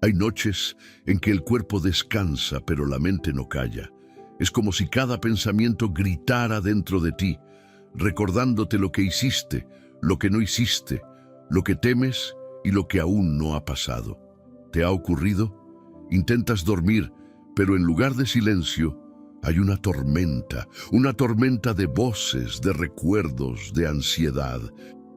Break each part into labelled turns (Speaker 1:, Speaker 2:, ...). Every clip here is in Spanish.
Speaker 1: Hay noches en que el cuerpo descansa, pero la mente no calla. Es como si cada pensamiento gritara dentro de ti, recordándote lo que hiciste, lo que no hiciste, lo que temes y lo que aún no ha pasado. ¿Te ha ocurrido? Intentas dormir, pero en lugar de silencio, hay una tormenta de voces, de recuerdos, de ansiedad.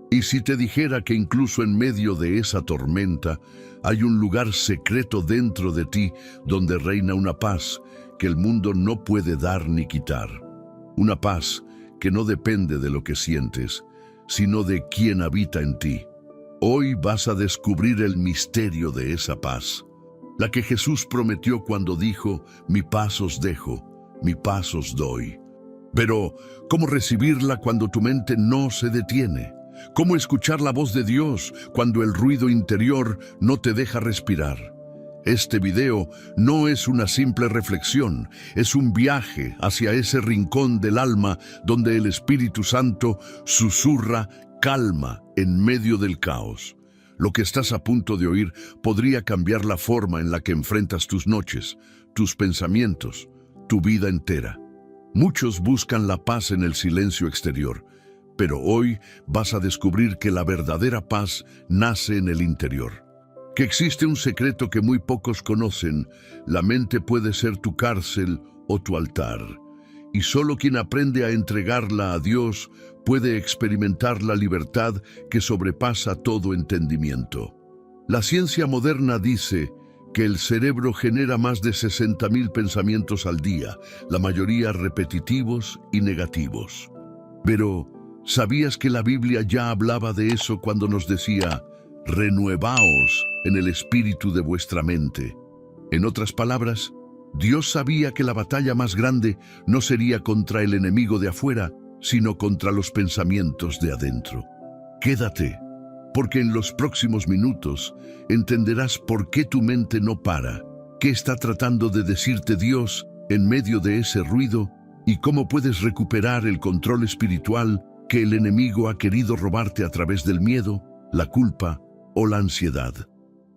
Speaker 1: Y si te dijera que incluso en medio de esa tormenta hay un lugar secreto dentro de ti donde reina una paz que el mundo no puede dar ni quitar. Una paz que no depende de lo que sientes, sino de quién habita en ti. Hoy vas a descubrir el misterio de esa paz, la que Jesús prometió cuando dijo: mi paz os dejo, mi paz os doy. Pero, ¿cómo recibirla cuando tu mente no se detiene? ¿Cómo escuchar la voz de Dios cuando el ruido interior no te deja respirar? Este video no es una simple reflexión, es un viaje hacia ese rincón del alma donde el Espíritu Santo susurra calma en medio del caos. Lo que estás a punto de oír podría cambiar la forma en la que enfrentas tus noches, tus pensamientos, tu vida entera. Muchos buscan la paz en el silencio exterior, pero hoy vas a descubrir que la verdadera paz nace en el interior. Que existe un secreto que muy pocos conocen: la mente puede ser tu cárcel o tu altar. Y solo quien aprende a entregarla a Dios puede experimentar la libertad que sobrepasa todo entendimiento. La ciencia moderna dice que el cerebro genera más de 60.000 pensamientos al día, la mayoría repetitivos y negativos. Pero, ¿sabías que la Biblia ya hablaba de eso cuando nos decía: renuevaos en el espíritu de vuestra mente? En otras palabras, Dios sabía que la batalla más grande no sería contra el enemigo de afuera, sino contra los pensamientos de adentro. Quédate, porque en los próximos minutos entenderás por qué tu mente no para, qué está tratando de decirte Dios en medio de ese ruido y cómo puedes recuperar el control espiritual que el enemigo ha querido robarte a través del miedo, la culpa o la ansiedad.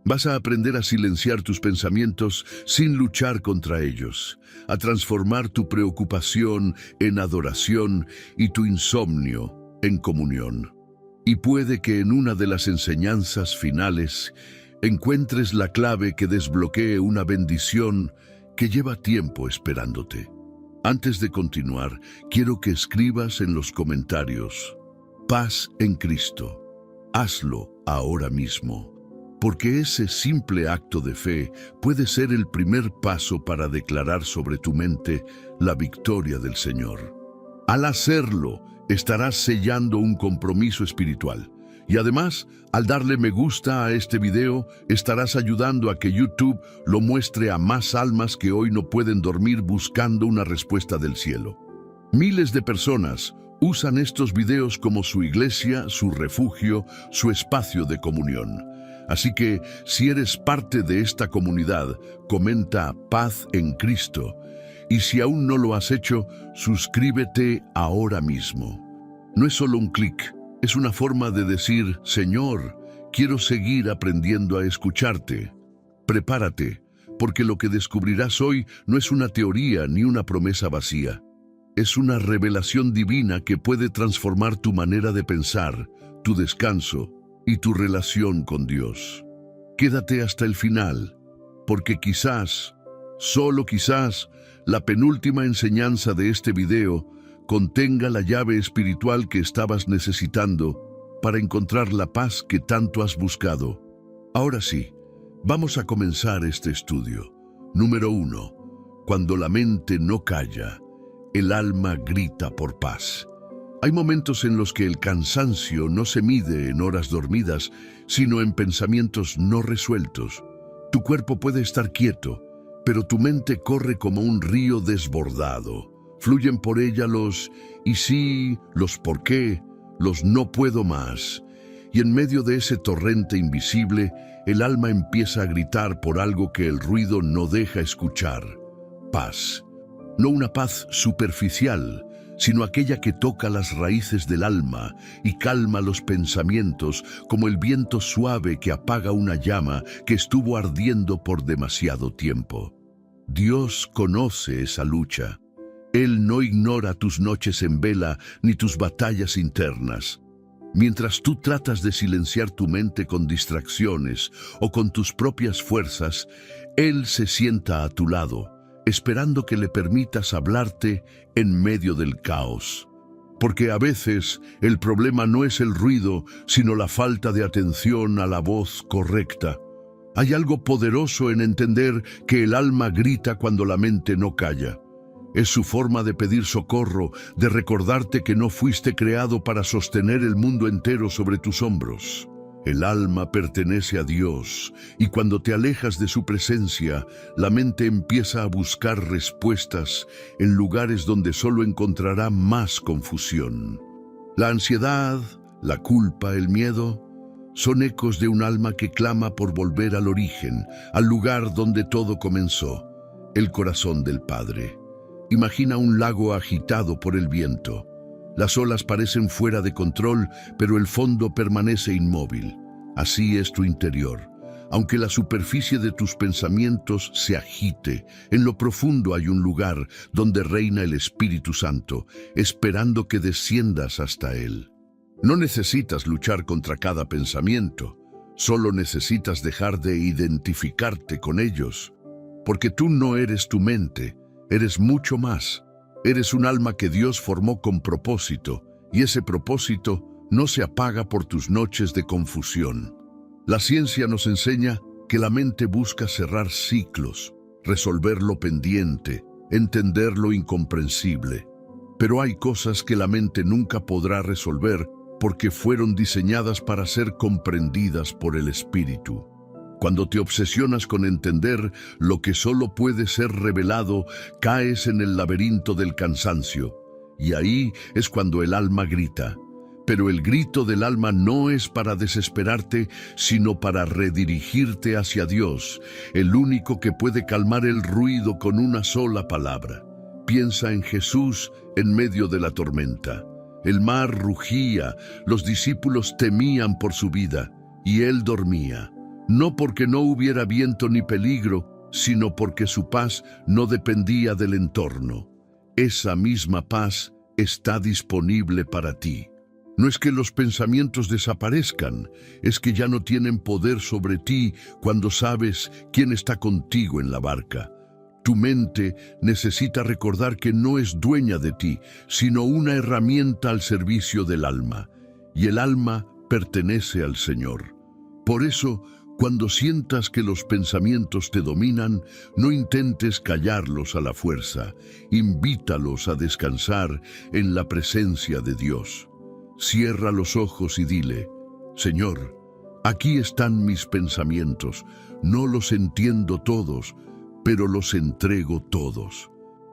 Speaker 1: Vas a aprender a silenciar tus pensamientos sin luchar contra ellos, a transformar tu preocupación en adoración y tu insomnio en comunión. Y puede que en una de las enseñanzas finales encuentres la clave que desbloquee una bendición que lleva tiempo esperándote. Antes de continuar, quiero que escribas en los comentarios: paz en Cristo. Hazlo ahora mismo, porque ese simple acto de fe puede ser el primer paso para declarar sobre tu mente la victoria del Señor. Al hacerlo, estarás sellando un compromiso espiritual. Y además, al darle me gusta a este video, estarás ayudando a que YouTube lo muestre a más almas que hoy no pueden dormir buscando una respuesta del cielo. Miles de personas usan estos videos como su iglesia, su refugio, su espacio de comunión. Así que, si eres parte de esta comunidad, comenta paz en Cristo. Y si aún no lo has hecho, suscríbete ahora mismo. No es solo un clic, es una forma de decir: Señor, quiero seguir aprendiendo a escucharte. Prepárate, porque lo que descubrirás hoy no es una teoría ni una promesa vacía. Es una revelación divina que puede transformar tu manera de pensar, tu descanso y tu relación con Dios. Quédate hasta el final, porque quizás, solo quizás, la penúltima enseñanza de este video contenga la llave espiritual que estabas necesitando para encontrar la paz que tanto has buscado. Ahora sí, vamos a comenzar este estudio. Número 1. Cuando la mente no calla, el alma grita por paz. Hay momentos en los que el cansancio no se mide en horas dormidas, sino en pensamientos no resueltos. Tu cuerpo puede estar quieto, pero tu mente corre como un río desbordado. Fluyen por ella los «y sí», los «por qué», los «no puedo más». Y en medio de ese torrente invisible, el alma empieza a gritar por algo que el ruido no deja escuchar: paz. No una paz superficial, sino aquella que toca las raíces del alma y calma los pensamientos como el viento suave que apaga una llama que estuvo ardiendo por demasiado tiempo. Dios conoce esa lucha. Él no ignora tus noches en vela ni tus batallas internas. Mientras tú tratas de silenciar tu mente con distracciones o con tus propias fuerzas, Él se sienta a tu lado, esperando que le permitas hablarte en medio del caos. Porque a veces el problema no es el ruido, sino la falta de atención a la voz correcta. Hay algo poderoso en entender que el alma grita cuando la mente no calla. Es su forma de pedir socorro, de recordarte que no fuiste creado para sostener el mundo entero sobre tus hombros. El alma pertenece a Dios, y cuando te alejas de su presencia, la mente empieza a buscar respuestas en lugares donde solo encontrará más confusión. La ansiedad, la culpa, el miedo, son ecos de un alma que clama por volver al origen, al lugar donde todo comenzó, el corazón del Padre. Imagina un lago agitado por el viento. Las olas parecen fuera de control, pero el fondo permanece inmóvil. Así es tu interior. Aunque la superficie de tus pensamientos se agite, en lo profundo hay un lugar donde reina el Espíritu Santo, esperando que desciendas hasta él. No necesitas luchar contra cada pensamiento, solo necesitas dejar de identificarte con ellos, porque tú no eres tu mente, eres mucho más. Eres un alma que Dios formó con propósito, y ese propósito no se apaga por tus noches de confusión. La ciencia nos enseña que la mente busca cerrar ciclos, resolver lo pendiente, entender lo incomprensible. Pero hay cosas que la mente nunca podrá resolver porque fueron diseñadas para ser comprendidas por el Espíritu. Cuando te obsesionas con entender lo que solo puede ser revelado, caes en el laberinto del cansancio. Y ahí es cuando el alma grita. Pero el grito del alma no es para desesperarte, sino para redirigirte hacia Dios, el único que puede calmar el ruido con una sola palabra. Piensa en Jesús en medio de la tormenta. El mar rugía, los discípulos temían por su vida, y él dormía. No porque no hubiera viento ni peligro, sino porque su paz no dependía del entorno. Esa misma paz está disponible para ti. No es que los pensamientos desaparezcan, es que ya no tienen poder sobre ti cuando sabes quién está contigo en la barca. Tu mente necesita recordar que no es dueña de ti, sino una herramienta al servicio del alma. Y el alma pertenece al Señor. Por eso, cuando sientas que los pensamientos te dominan, no intentes callarlos a la fuerza. Invítalos a descansar en la presencia de Dios. Cierra los ojos y dile: Señor, aquí están mis pensamientos. No los entiendo todos, pero los entrego todos.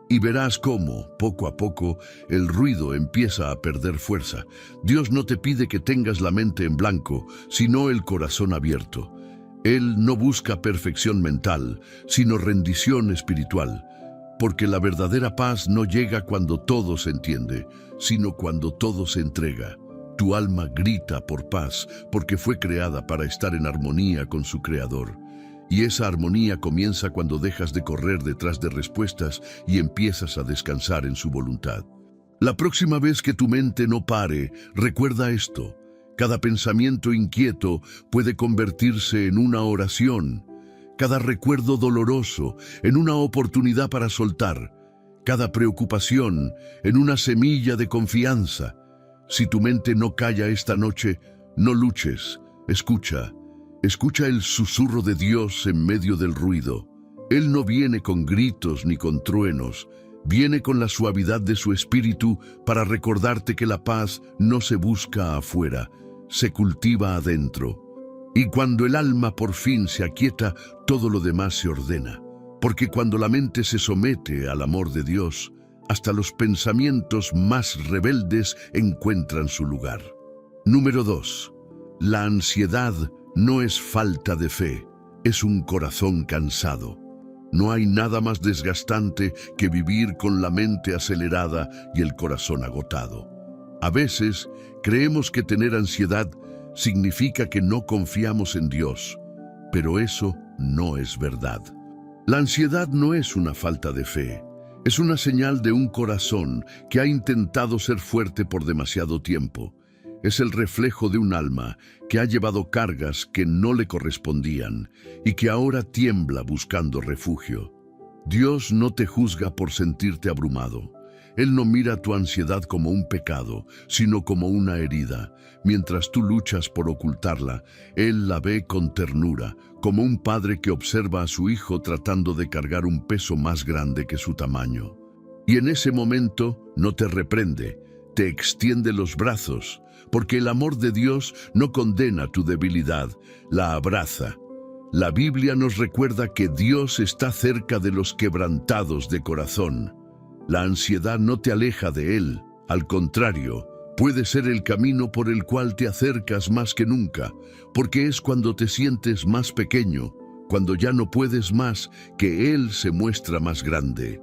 Speaker 1: Y verás cómo, poco a poco, el ruido empieza a perder fuerza. Dios no te pide que tengas la mente en blanco, sino el corazón abierto. Él no busca perfección mental, sino rendición espiritual, porque la verdadera paz no llega cuando todo se entiende, sino cuando todo se entrega. Tu alma grita por paz, porque fue creada para estar en armonía con su Creador. Y esa armonía comienza cuando dejas de correr detrás de respuestas y empiezas a descansar en su voluntad. La próxima vez que tu mente no pare, recuerda esto. Cada pensamiento inquieto puede convertirse en una oración. Cada recuerdo doloroso en una oportunidad para soltar. Cada preocupación en una semilla de confianza. Si tu mente no calla esta noche, no luches. Escucha. Escucha el susurro de Dios en medio del ruido. Él no viene con gritos ni con truenos. Viene con la suavidad de su espíritu para recordarte que la paz no se busca afuera, se cultiva adentro. Y cuando el alma por fin se aquieta, todo lo demás se ordena. Porque cuando la mente se somete al amor de Dios, hasta los pensamientos más rebeldes encuentran su lugar. Número 2. La ansiedad no es falta de fe, es un corazón cansado. No hay nada más desgastante que vivir con la mente acelerada y el corazón agotado. A veces creemos que tener ansiedad significa que no confiamos en Dios, pero eso no es verdad. La ansiedad no es una falta de fe, es una señal de un corazón que ha intentado ser fuerte por demasiado tiempo. Es el reflejo de un alma que ha llevado cargas que no le correspondían y que ahora tiembla buscando refugio. Dios no te juzga por sentirte abrumado. Él no mira tu ansiedad como un pecado, sino como una herida. Mientras tú luchas por ocultarla, Él la ve con ternura, como un padre que observa a su hijo tratando de cargar un peso más grande que su tamaño. Y en ese momento no te reprende, te extiende los brazos, porque el amor de Dios no condena tu debilidad, la abraza. La Biblia nos recuerda que Dios está cerca de los quebrantados de corazón. La ansiedad no te aleja de Él, al contrario, puede ser el camino por el cual te acercas más que nunca, porque es cuando te sientes más pequeño, cuando ya no puedes más, que Él se muestra más grande.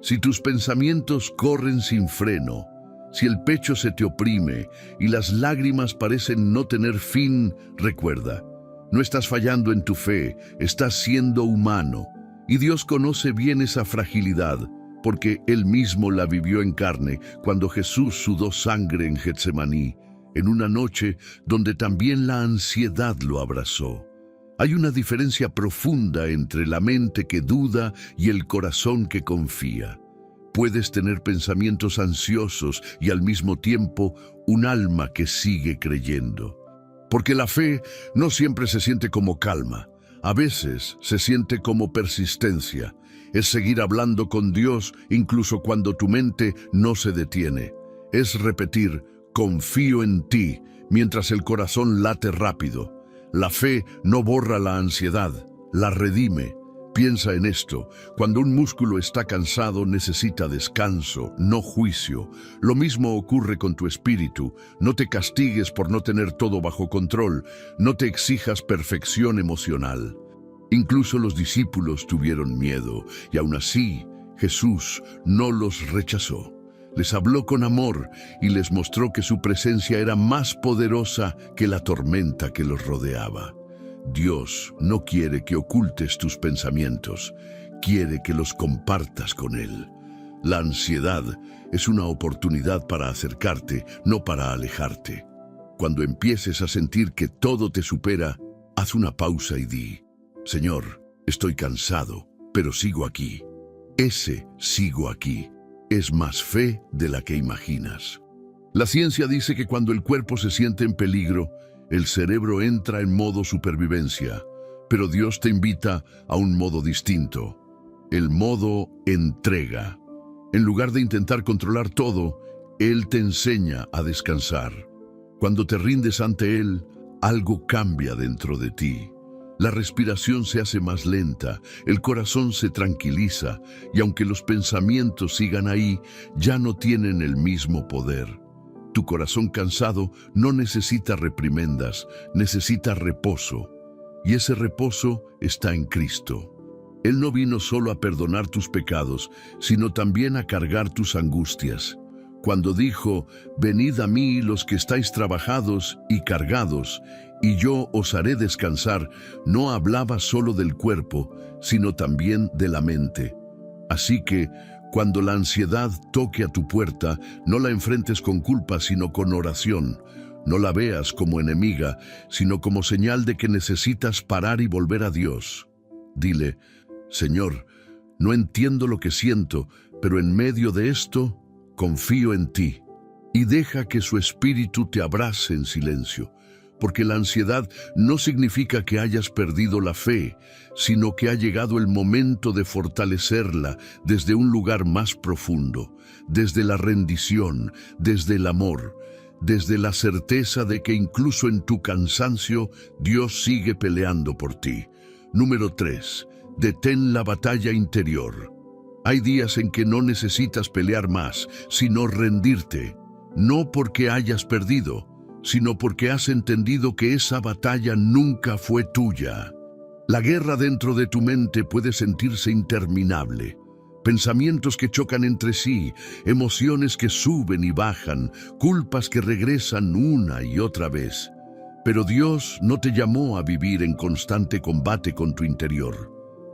Speaker 1: Si tus pensamientos corren sin freno, si el pecho se te oprime y las lágrimas parecen no tener fin, recuerda, no estás fallando en tu fe, estás siendo humano, y Dios conoce bien esa fragilidad, porque Él mismo la vivió en carne cuando Jesús sudó sangre en Getsemaní, en una noche donde también la ansiedad lo abrazó. Hay una diferencia profunda entre la mente que duda y el corazón que confía. Puedes tener pensamientos ansiosos y al mismo tiempo un alma que sigue creyendo. Porque la fe no siempre se siente como calma, a veces se siente como persistencia. Es seguir hablando con Dios incluso cuando tu mente no se detiene. Es repetir, confío en ti, mientras el corazón late rápido. La fe no borra la ansiedad, la redime. Piensa en esto, cuando un músculo está cansado necesita descanso, no juicio. Lo mismo ocurre con tu espíritu. No te castigues por no tener todo bajo control, no te exijas perfección emocional. Incluso los discípulos tuvieron miedo, y aún así Jesús no los rechazó. Les habló con amor y les mostró que su presencia era más poderosa que la tormenta que los rodeaba. Dios no quiere que ocultes tus pensamientos, quiere que los compartas con Él. La ansiedad es una oportunidad para acercarte, no para alejarte. Cuando empieces a sentir que todo te supera, haz una pausa y di, Señor, estoy cansado, pero sigo aquí. Ese sigo aquí es más fe de la que imaginas. La ciencia dice que cuando el cuerpo se siente en peligro, el cerebro entra en modo supervivencia, pero Dios te invita a un modo distinto, el modo entrega. En lugar de intentar controlar todo, Él te enseña a descansar. Cuando te rindes ante Él, algo cambia dentro de ti. La respiración se hace más lenta, el corazón se tranquiliza y aunque los pensamientos sigan ahí, ya no tienen el mismo poder. Tu corazón cansado no necesita reprimendas, necesita reposo. Y ese reposo está en Cristo. Él no vino solo a perdonar tus pecados, sino también a cargar tus angustias. Cuando dijo, venid a mí los que estáis trabajados y cargados, y yo os haré descansar, no hablaba solo del cuerpo, sino también de la mente. Así que, cuando la ansiedad toque a tu puerta, no la enfrentes con culpa, sino con oración. No la veas como enemiga, sino como señal de que necesitas parar y volver a Dios. Dile, Señor, no entiendo lo que siento, pero en medio de esto, confío en ti. Y deja que su espíritu te abrace en silencio. Porque la ansiedad no significa que hayas perdido la fe, sino que ha llegado el momento de fortalecerla desde un lugar más profundo, desde la rendición, desde el amor, desde la certeza de que incluso en tu cansancio, Dios sigue peleando por ti. Número 3. Detén la batalla interior. Hay días en que no necesitas pelear más, sino rendirte, no porque hayas perdido, sino porque has entendido que esa batalla nunca fue tuya. La guerra dentro de tu mente puede sentirse interminable. Pensamientos que chocan entre sí, emociones que suben y bajan, culpas que regresan una y otra vez. Pero Dios no te llamó a vivir en constante combate con tu interior.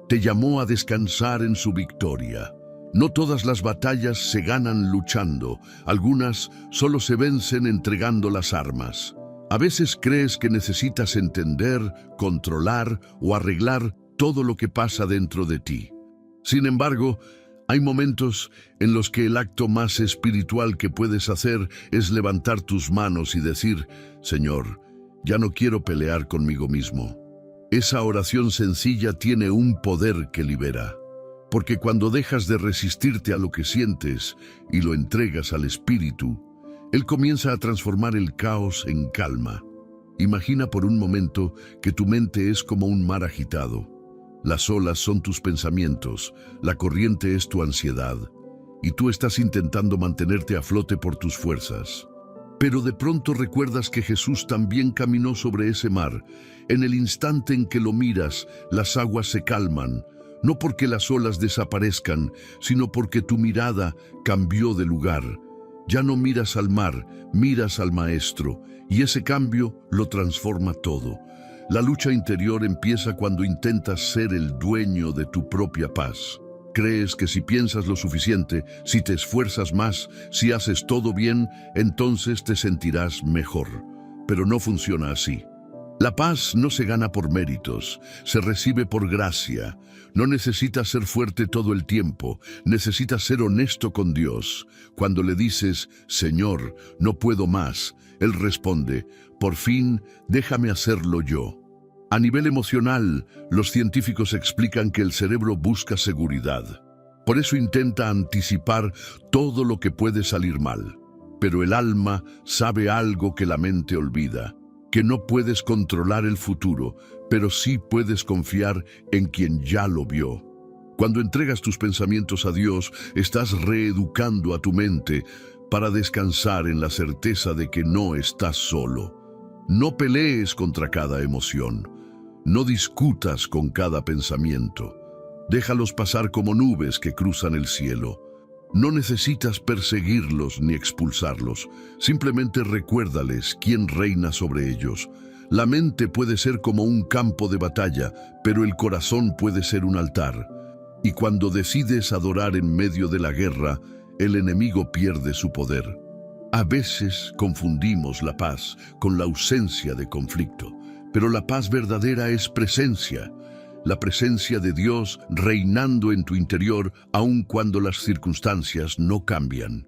Speaker 1: Te llamó a descansar en su victoria. No todas las batallas se ganan luchando, algunas solo se vencen entregando las armas. A veces crees que necesitas entender, controlar o arreglar todo lo que pasa dentro de ti. Sin embargo, hay momentos en los que el acto más espiritual que puedes hacer es levantar tus manos y decir: Señor, ya no quiero pelear conmigo mismo. Esa oración sencilla tiene un poder que libera. Porque cuando dejas de resistirte a lo que sientes y lo entregas al Espíritu, Él comienza a transformar el caos en calma. Imagina por un momento que tu mente es como un mar agitado. Las olas son tus pensamientos, la corriente es tu ansiedad, y tú estás intentando mantenerte a flote por tus fuerzas. Pero de pronto recuerdas que Jesús también caminó sobre ese mar. En el instante en que lo miras, las aguas se calman, no porque las olas desaparezcan, sino porque tu mirada cambió de lugar. Ya no miras al mar, miras al Maestro, y ese cambio lo transforma todo. La lucha interior empieza cuando intentas ser el dueño de tu propia paz. Crees que si piensas lo suficiente, si te esfuerzas más, si haces todo bien, entonces te sentirás mejor. Pero no funciona así. La paz no se gana por méritos, se recibe por gracia. No necesitas ser fuerte todo el tiempo, necesitas ser honesto con Dios. Cuando le dices: Señor, no puedo más, Él responde: por fin, déjame hacerlo yo. A nivel emocional, los científicos explican que el cerebro busca seguridad. Por eso intenta anticipar todo lo que puede salir mal. Pero el alma sabe algo que la mente olvida: que no puedes controlar el futuro, pero sí puedes confiar en quien ya lo vio. Cuando entregas tus pensamientos a Dios, estás reeducando a tu mente para descansar en la certeza de que no estás solo. No pelees contra cada emoción. No discutas con cada pensamiento. Déjalos pasar como nubes que cruzan el cielo. No necesitas perseguirlos ni expulsarlos. Simplemente recuérdales quién reina sobre ellos. La mente puede ser como un campo de batalla, pero el corazón puede ser un altar. Y cuando decides adorar en medio de la guerra, el enemigo pierde su poder. A veces confundimos la paz con la ausencia de conflicto, pero la paz verdadera es presencia. La presencia de Dios reinando en tu interior aun cuando las circunstancias no cambian.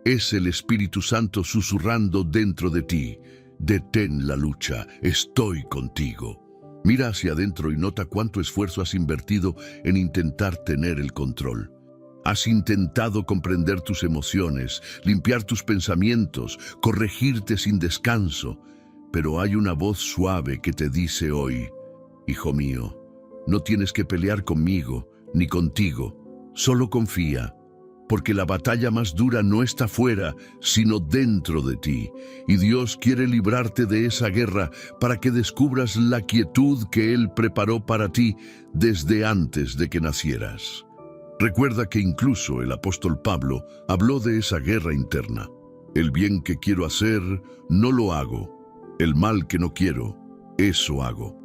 Speaker 1: Es el Espíritu Santo susurrando dentro de ti: detén la lucha, estoy contigo. Mira hacia adentro y nota cuánto esfuerzo has invertido en intentar tener el control. Has intentado comprender tus emociones, limpiar tus pensamientos, corregirte sin descanso. Pero hay una voz suave que te dice hoy: hijo mío, no tienes que pelear conmigo ni contigo, solo confía, porque la batalla más dura no está fuera, sino dentro de ti, y Dios quiere librarte de esa guerra para que descubras la quietud que Él preparó para ti desde antes de que nacieras. Recuerda que incluso el apóstol Pablo habló de esa guerra interna. El bien que quiero hacer, no lo hago. El mal que no quiero, eso hago.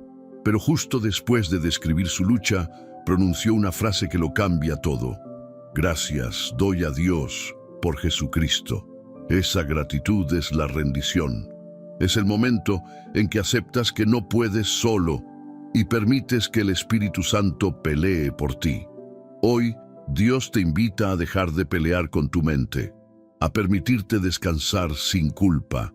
Speaker 1: Pero justo después de describir su lucha, pronunció una frase que lo cambia todo. Gracias doy a Dios por Jesucristo. Esa gratitud es la rendición. Es el momento en que aceptas que no puedes solo y permites que el Espíritu Santo pelee por ti. Hoy, Dios te invita a dejar de pelear con tu mente, a permitirte descansar sin culpa,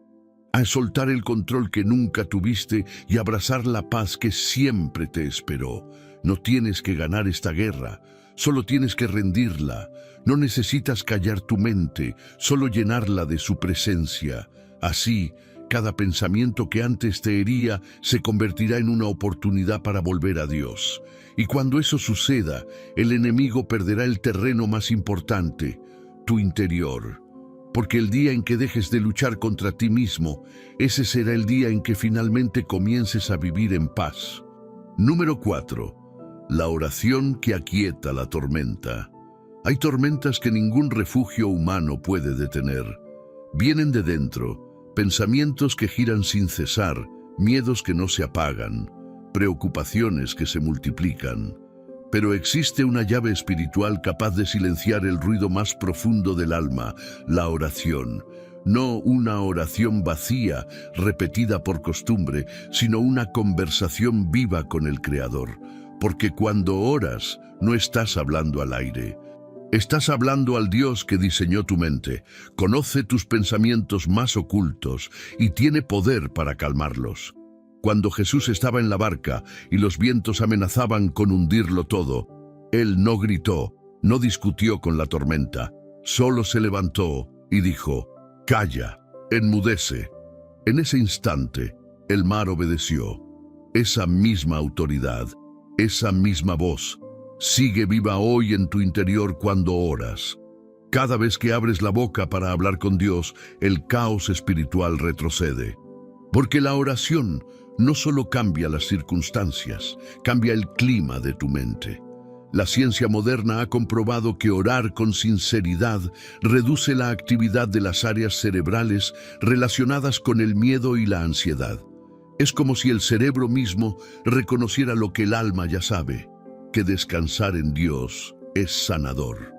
Speaker 1: a soltar el control que nunca tuviste y abrazar la paz que siempre te esperó. No tienes que ganar esta guerra, solo tienes que rendirla. No necesitas callar tu mente, solo llenarla de su presencia. Así, cada pensamiento que antes te hería se convertirá en una oportunidad para volver a Dios. Y cuando eso suceda, el enemigo perderá el terreno más importante, tu interior. Porque el día en que dejes de luchar contra ti mismo, ese será el día en que finalmente comiences a vivir en paz. Número 4. La oración que aquieta la tormenta. Hay tormentas que ningún refugio humano puede detener. Vienen de dentro, pensamientos que giran sin cesar, miedos que no se apagan, preocupaciones que se multiplican. Pero existe una llave espiritual capaz de silenciar el ruido más profundo del alma, la oración. No una oración vacía, repetida por costumbre, sino una conversación viva con el Creador. Porque cuando oras, no estás hablando al aire. Estás hablando al Dios que diseñó tu mente, conoce tus pensamientos más ocultos y tiene poder para calmarlos. Cuando Jesús estaba en la barca y los vientos amenazaban con hundirlo todo, Él no gritó, no discutió con la tormenta, solo se levantó y dijo: «Calla, enmudece». En ese instante, el mar obedeció. Esa misma autoridad, esa misma voz, sigue viva hoy en tu interior cuando oras. Cada vez que abres la boca para hablar con Dios, el caos espiritual retrocede. Porque la oración no solo cambia las circunstancias, cambia el clima de tu mente. La ciencia moderna ha comprobado que orar con sinceridad reduce la actividad de las áreas cerebrales relacionadas con el miedo y la ansiedad. Es como si el cerebro mismo reconociera lo que el alma ya sabe, que descansar en Dios es sanador.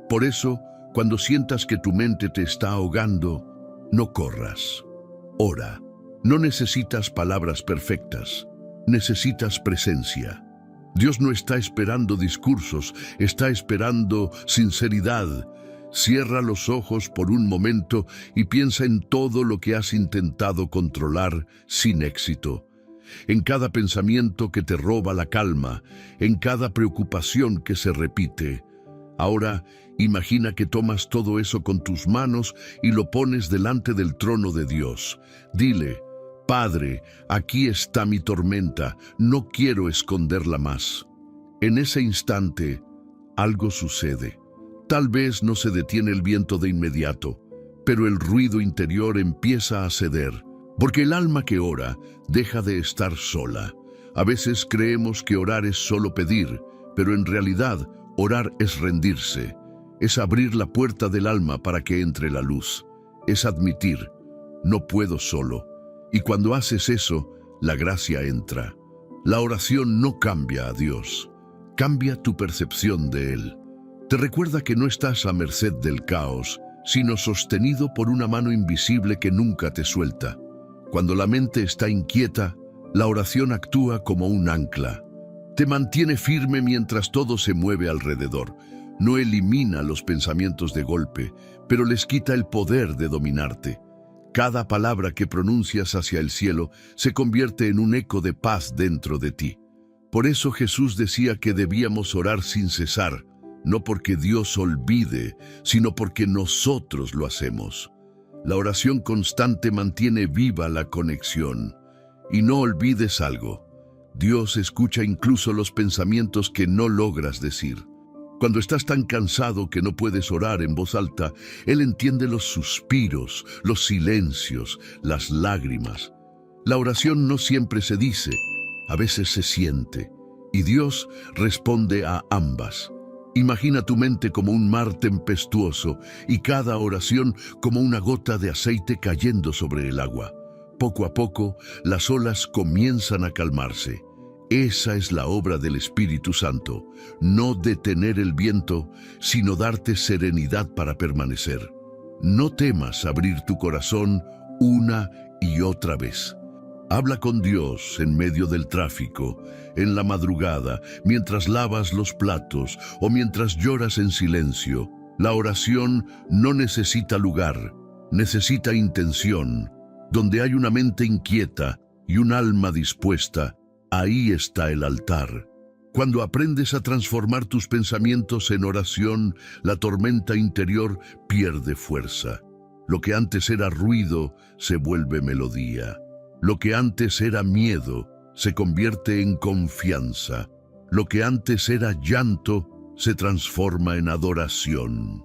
Speaker 1: Por eso, cuando sientas que tu mente te está ahogando, no corras. Ora. No necesitas palabras perfectas, necesitas presencia. Dios no está esperando discursos, está esperando sinceridad. Cierra los ojos por un momento y piensa en todo lo que has intentado controlar sin éxito. En cada pensamiento que te roba la calma, en cada preocupación que se repite. Ahora, imagina que tomas todo eso con tus manos y lo pones delante del trono de Dios. Dile: «Padre, aquí está mi tormenta, no quiero esconderla más». En ese instante, algo sucede. Tal vez no se detiene el viento de inmediato, pero el ruido interior empieza a ceder, porque el alma que ora deja de estar sola. A veces creemos que orar es solo pedir, pero en realidad orar es rendirse, es abrir la puerta del alma para que entre la luz, es admitir: «No puedo solo». Y cuando haces eso, la gracia entra. La oración no cambia a Dios, cambia tu percepción de Él. Te recuerda que no estás a merced del caos, sino sostenido por una mano invisible que nunca te suelta. Cuando la mente está inquieta, la oración actúa como un ancla. Te mantiene firme mientras todo se mueve alrededor. No elimina los pensamientos de golpe, pero les quita el poder de dominarte. Cada palabra que pronuncias hacia el cielo se convierte en un eco de paz dentro de ti. Por eso Jesús decía que debíamos orar sin cesar, no porque Dios olvide, sino porque nosotros lo hacemos. La oración constante mantiene viva la conexión. Y no olvides algo: Dios escucha incluso los pensamientos que no logras decir. Cuando estás tan cansado que no puedes orar en voz alta, Él entiende los suspiros, los silencios, las lágrimas. La oración no siempre se dice, a veces se siente, y Dios responde a ambas. Imagina tu mente como un mar tempestuoso y cada oración como una gota de aceite cayendo sobre el agua. Poco a poco, las olas comienzan a calmarse. Esa es la obra del Espíritu Santo, no detener el viento, sino darte serenidad para permanecer. No temas abrir tu corazón una y otra vez. Habla con Dios en medio del tráfico, en la madrugada, mientras lavas los platos o mientras lloras en silencio. La oración no necesita lugar, necesita intención. Donde hay una mente inquieta y un alma dispuesta, ahí está el altar. Cuando aprendes a transformar tus pensamientos en oración, la tormenta interior pierde fuerza. Lo que antes era ruido se vuelve melodía. Lo que antes era miedo se convierte en confianza. Lo que antes era llanto se transforma en adoración.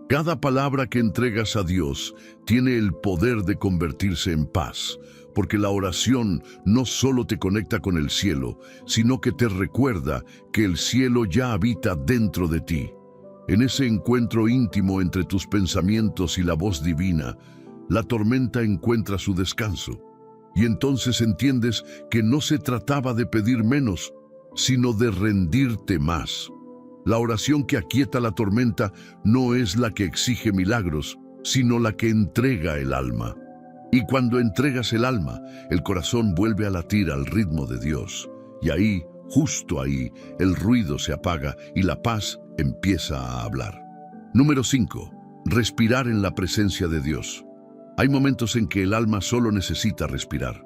Speaker 1: Cada palabra que entregas a Dios tiene el poder de convertirse en paz, porque la oración no solo te conecta con el cielo, sino que te recuerda que el cielo ya habita dentro de ti. En ese encuentro íntimo entre tus pensamientos y la voz divina, la tormenta encuentra su descanso. Y entonces entiendes que no se trataba de pedir menos, sino de rendirte más. La oración que aquieta la tormenta no es la que exige milagros, sino la que entrega el alma. Y cuando entregas el alma, el corazón vuelve a latir al ritmo de Dios. Y ahí, justo ahí, el ruido se apaga y la paz empieza a hablar. Número 5. Respirar en la presencia de Dios. Hay momentos en que el alma solo necesita respirar.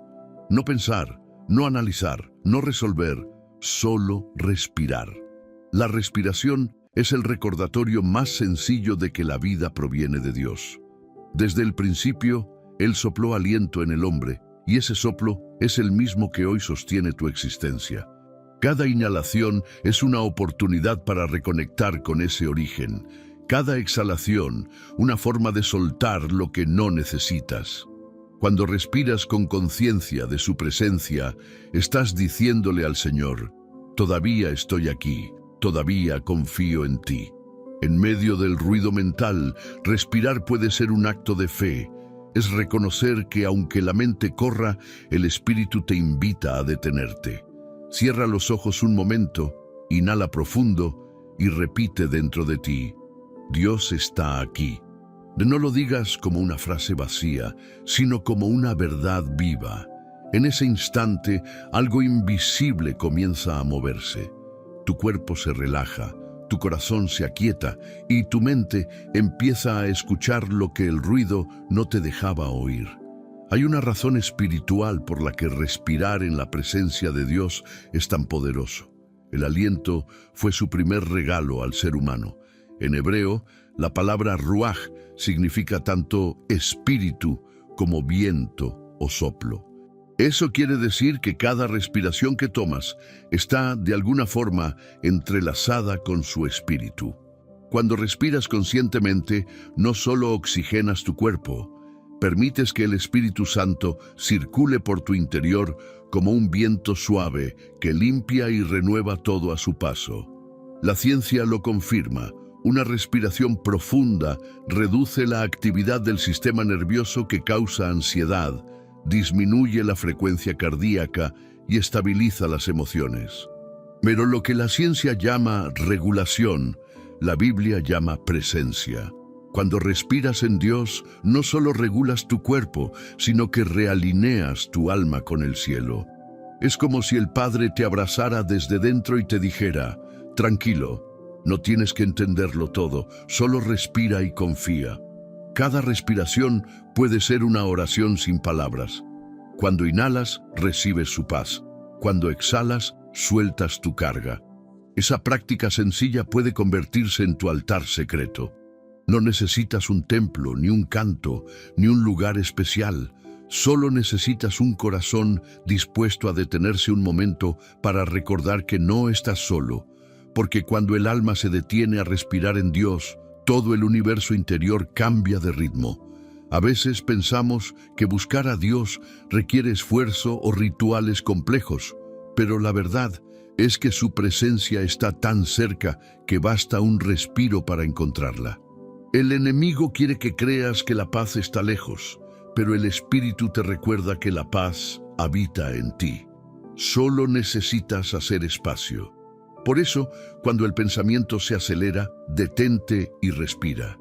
Speaker 1: No pensar, no analizar, no resolver, solo respirar. La respiración es el recordatorio más sencillo de que la vida proviene de Dios. Desde el principio, Él sopló aliento en el hombre, y ese soplo es el mismo que hoy sostiene tu existencia. Cada inhalación es una oportunidad para reconectar con ese origen. Cada exhalación, una forma de soltar lo que no necesitas. Cuando respiras con conciencia de su presencia, estás diciéndole al Señor: todavía estoy aquí, todavía confío en ti. En medio del ruido mental, respirar puede ser un acto de fe. Es reconocer que aunque la mente corra, el espíritu te invita a detenerte. Cierra los ojos un momento, inhala profundo y repite dentro de ti: Dios está aquí. No lo digas como una frase vacía, sino como una verdad viva. En ese instante, algo invisible comienza a moverse. Tu cuerpo se relaja, tu corazón se aquieta y tu mente empieza a escuchar lo que el ruido no te dejaba oír. Hay una razón espiritual por la que respirar en la presencia de Dios es tan poderoso. El aliento fue su primer regalo al ser humano. En hebreo, la palabra ruaj significa tanto espíritu como viento o soplo. Eso quiere decir que cada respiración que tomas está de alguna forma entrelazada con su espíritu. Cuando respiras conscientemente, no solo oxigenas tu cuerpo, permites que el Espíritu Santo circule por tu interior como un viento suave que limpia y renueva todo a su paso. La ciencia lo confirma. Una respiración profunda reduce la actividad del sistema nervioso que causa ansiedad, disminuye la frecuencia cardíaca y estabiliza las emociones. Pero lo que la ciencia llama regulación, la Biblia llama presencia. Cuando respiras en Dios, no solo regulas tu cuerpo, sino que realineas tu alma con el cielo. Es como si el Padre te abrazara desde dentro y te dijera: tranquilo, no tienes que entenderlo todo, solo respira y confía. Cada respiración puede ser una oración sin palabras. Cuando inhalas, recibes su paz. Cuando exhalas, sueltas tu carga. Esa práctica sencilla puede convertirse en tu altar secreto. No necesitas un templo, ni un canto, ni un lugar especial. Solo necesitas un corazón dispuesto a detenerse un momento para recordar que no estás solo, porque cuando el alma se detiene a respirar en Dios, todo el universo interior cambia de ritmo. A veces pensamos que buscar a Dios requiere esfuerzo o rituales complejos, pero la verdad es que su presencia está tan cerca que basta un respiro para encontrarla. El enemigo quiere que creas que la paz está lejos, pero el Espíritu te recuerda que la paz habita en ti. Solo necesitas hacer espacio. Por eso, cuando el pensamiento se acelera, detente y respira.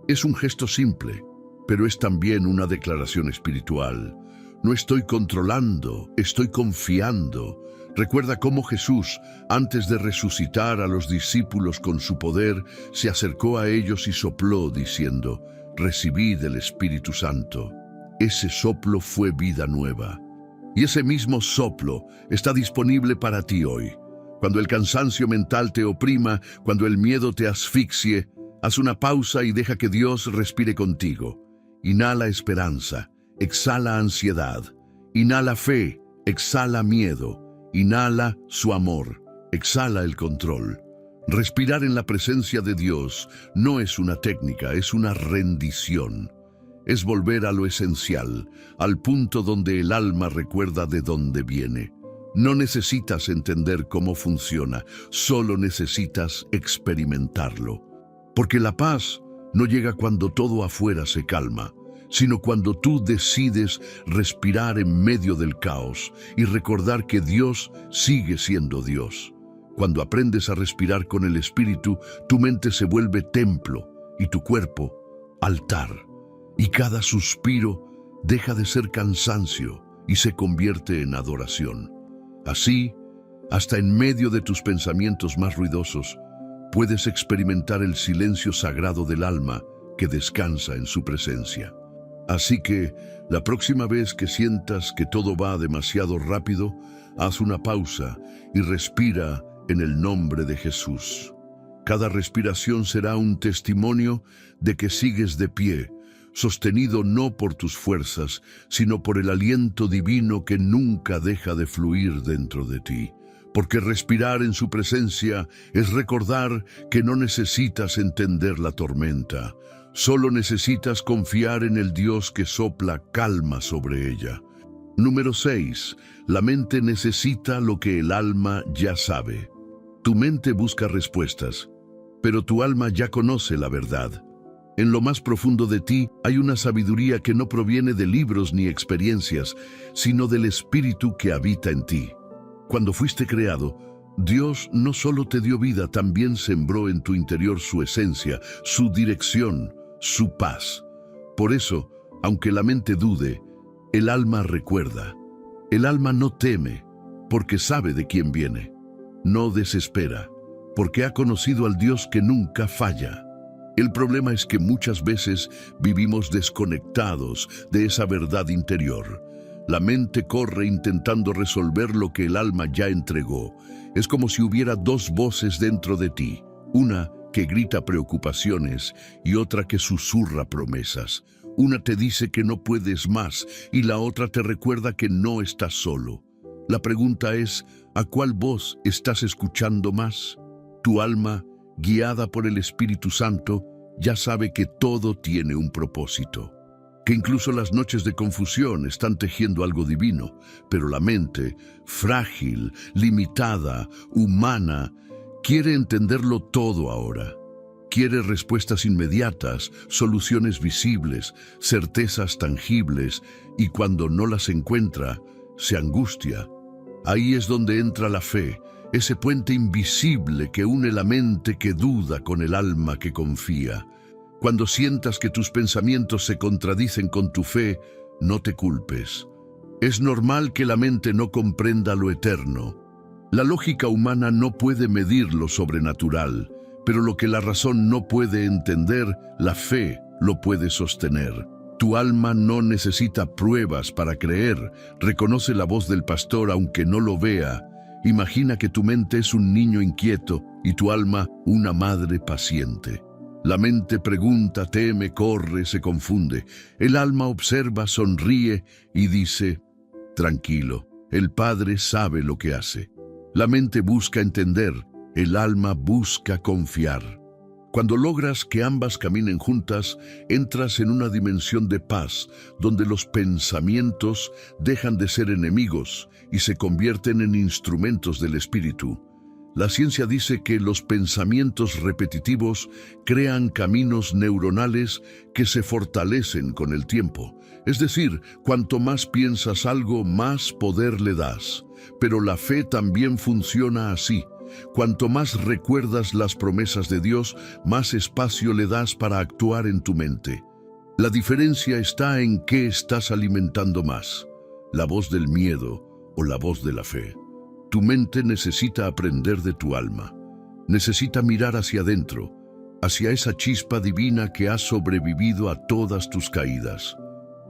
Speaker 1: Es un gesto simple, pero es también una declaración espiritual. No estoy controlando, estoy confiando. Recuerda cómo Jesús, antes de resucitar a los discípulos con su poder, se acercó a ellos y sopló diciendo: recibid el Espíritu Santo. Ese soplo fue vida nueva. Y ese mismo soplo está disponible para ti hoy. Cuando el cansancio mental te oprima, cuando el miedo te asfixie, haz una pausa y deja que Dios respire contigo. Inhala esperanza, exhala ansiedad. Inhala fe, exhala miedo. Inhala su amor, exhala el control. Respirar en la presencia de Dios no es una técnica, es una rendición. es volver a lo esencial, al punto donde el alma recuerda de dónde viene. No necesitas entender cómo funciona, solo necesitas experimentarlo. Porque la paz no llega cuando todo afuera se calma, sino cuando tú decides respirar en medio del caos y recordar que Dios sigue siendo Dios. Cuando aprendes a respirar con el Espíritu, tu mente se vuelve templo y tu cuerpo altar. Y cada suspiro deja de ser cansancio y se convierte en adoración. Así, hasta en medio de tus pensamientos más ruidosos, puedes experimentar el silencio sagrado del alma que descansa en su presencia. Así que, la próxima vez que sientas que todo va demasiado rápido, haz una pausa y respira en el nombre de Jesús. Cada respiración será un testimonio de que sigues de pie, sostenido no por tus fuerzas, sino por el aliento divino que nunca deja de fluir dentro de ti. Porque respirar en su presencia es recordar que no necesitas entender la tormenta, solo necesitas confiar en el Dios que sopla calma sobre ella. Número 6. La mente necesita lo que el alma ya sabe. Tu mente busca respuestas, pero tu alma ya conoce la verdad. En lo más profundo de ti hay una sabiduría que no proviene de libros ni experiencias, sino del Espíritu que habita en ti. Cuando fuiste creado, Dios no solo te dio vida, también sembró en tu interior su esencia, su dirección, su paz. Por eso, aunque la mente dude, el alma recuerda. El alma no teme, porque sabe de quién viene. No desespera, porque ha conocido al Dios que nunca falla. El problema es que muchas veces vivimos desconectados de esa verdad interior. La mente corre intentando resolver lo que el alma ya entregó. Es como si hubiera dos voces dentro de ti, una que grita preocupaciones y otra que susurra promesas. Una te dice que no puedes más y la otra te recuerda que no estás solo. La pregunta es, ¿a cuál voz estás escuchando más? Tu alma, guiada por el Espíritu Santo, ya sabe que todo tiene un propósito, que incluso las noches de confusión están tejiendo algo divino, pero la mente, frágil, limitada, humana, quiere entenderlo todo ahora. Quiere respuestas inmediatas, soluciones visibles, certezas tangibles, y cuando no las encuentra, se angustia. Ahí es donde entra la fe, ese puente invisible que une la mente que duda con el alma que confía. Cuando sientas que tus pensamientos se contradicen con tu fe, no te culpes. Es normal que la mente no comprenda lo eterno. La lógica humana no puede medir lo sobrenatural, pero lo que la razón no puede entender, la fe lo puede sostener. Tu alma no necesita pruebas para creer. Reconoce la voz del pastor aunque no lo vea. Imagina que tu mente es un niño inquieto y tu alma una madre paciente. La mente pregunta, teme, corre, se confunde. El alma observa, sonríe y dice, tranquilo, el Padre sabe lo que hace. La mente busca entender, el alma busca confiar. Cuando logras que ambas caminen juntas, entras en una dimensión de paz, donde los pensamientos dejan de ser enemigos y se convierten en instrumentos del Espíritu. La ciencia dice que los pensamientos repetitivos crean caminos neuronales que se fortalecen con el tiempo. Es decir, cuanto más piensas algo, más poder le das. Pero la fe también funciona así. Cuanto más recuerdas las promesas de Dios, más espacio le das para actuar en tu mente. La diferencia está en qué estás alimentando más, la voz del miedo o la voz de la fe. Tu mente necesita aprender de tu alma. Necesita mirar hacia adentro, hacia esa chispa divina que ha sobrevivido a todas tus caídas.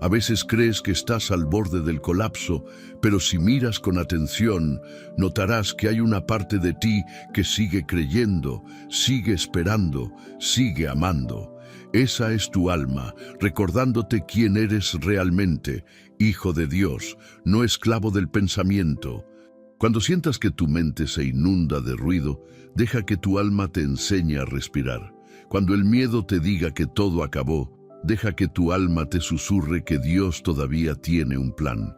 Speaker 1: A veces crees que estás al borde del colapso, pero si miras con atención, notarás que hay una parte de ti que sigue creyendo, sigue esperando, sigue amando. Esa es tu alma, recordándote quién eres realmente, hijo de Dios, no esclavo del pensamiento. Cuando sientas que tu mente se inunda de ruido, deja que tu alma te enseñe a respirar. Cuando el miedo te diga que todo acabó, Deja que tu alma te susurre que Dios todavía tiene un plan.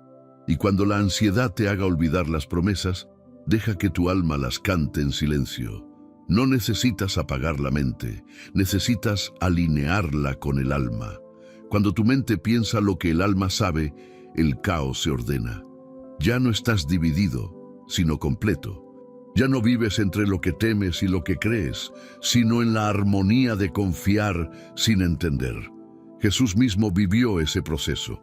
Speaker 1: Y cuando la ansiedad te haga olvidar las promesas, deja que tu alma las cante en silencio. No necesitas apagar la mente, necesitas alinearla con el alma. Cuando tu mente piensa lo que el alma sabe, el caos se ordena. Ya no estás dividido, sino completo. Ya no vives entre lo que temes y lo que crees, sino en la armonía de confiar sin entender. Jesús mismo vivió ese proceso.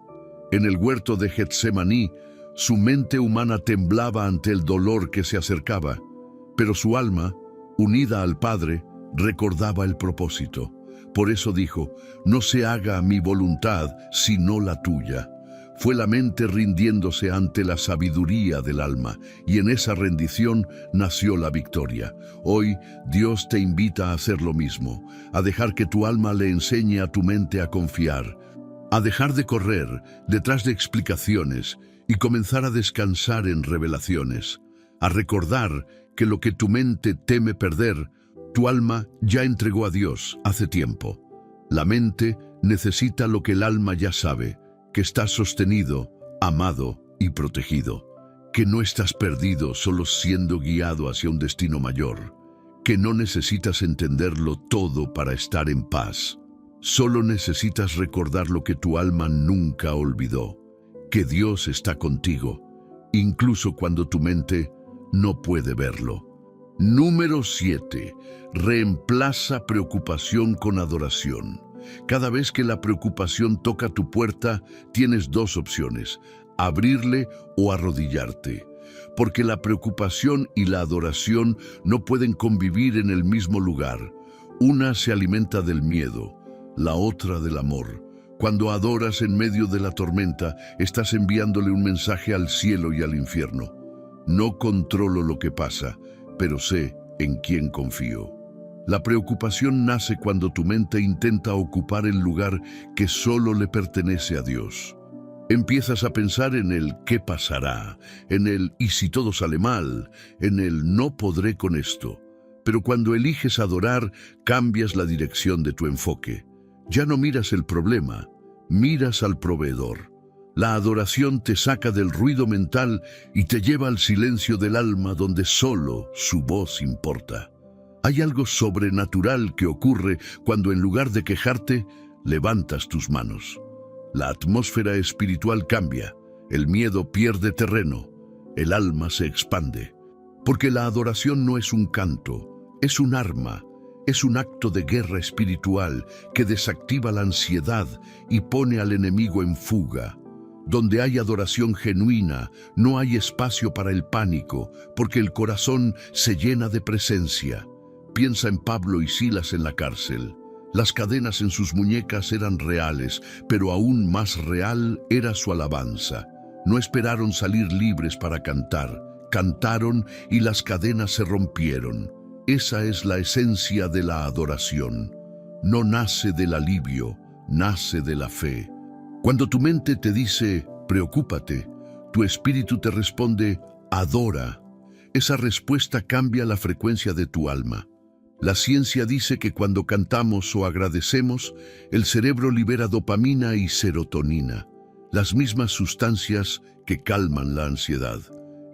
Speaker 1: En el huerto de Getsemaní, su mente humana temblaba ante el dolor que se acercaba, pero su alma, unida al Padre, recordaba el propósito. Por eso dijo, no se haga mi voluntad, sino la tuya. Fue la mente rindiéndose ante la sabiduría del alma, y en esa rendición nació la victoria. Hoy, Dios te invita a hacer lo mismo, a dejar que tu alma le enseñe a tu mente a confiar, a dejar de correr detrás de explicaciones y comenzar a descansar en revelaciones, a recordar que lo que tu mente teme perder, tu alma ya entregó a Dios hace tiempo. La mente necesita lo que el alma ya sabe, que estás sostenido, amado y protegido, que no estás perdido solo siendo guiado hacia un destino mayor, que no necesitas entenderlo todo para estar en paz. Solo necesitas recordar lo que tu alma nunca olvidó, que Dios está contigo, incluso cuando tu mente no puede verlo. Número 7. Reemplaza preocupación con adoración. Cada vez que la preocupación toca tu puerta, tienes dos opciones: abrirle o arrodillarte. Porque la preocupación y la adoración no pueden convivir en el mismo lugar. Una se alimenta del miedo, la otra del amor. Cuando adoras en medio de la tormenta, estás enviándole un mensaje al cielo y al infierno. No controlo lo que pasa, pero sé en quién confío. La preocupación nace cuando tu mente intenta ocupar el lugar que solo le pertenece a Dios. Empiezas a pensar en el ¿qué pasará?, en el ¿y si todo sale mal?, en el ¿no podré con esto? Pero cuando eliges adorar, cambias la dirección de tu enfoque. Ya no miras el problema, miras al proveedor. La adoración te saca del ruido mental y te lleva al silencio del alma donde solo su voz importa. Hay algo sobrenatural que ocurre cuando en lugar de quejarte, levantas tus manos. La atmósfera espiritual cambia, el miedo pierde terreno, el alma se expande. Porque la adoración no es un canto, es un arma, es un acto de guerra espiritual que desactiva la ansiedad y pone al enemigo en fuga. Donde hay adoración genuina, no hay espacio para el pánico, porque el corazón se llena de presencia. Piensa en Pablo y Silas en la cárcel. Las cadenas en sus muñecas eran reales, pero aún más real era su alabanza. No esperaron salir libres para cantar. Cantaron y las cadenas se rompieron. Esa es la esencia de la adoración. No nace del alivio, nace de la fe. Cuando tu mente te dice, preocúpate, tu espíritu te responde, adora. Esa respuesta cambia la frecuencia de tu alma. La ciencia dice que cuando cantamos o agradecemos, el cerebro libera dopamina y serotonina, las mismas sustancias que calman la ansiedad.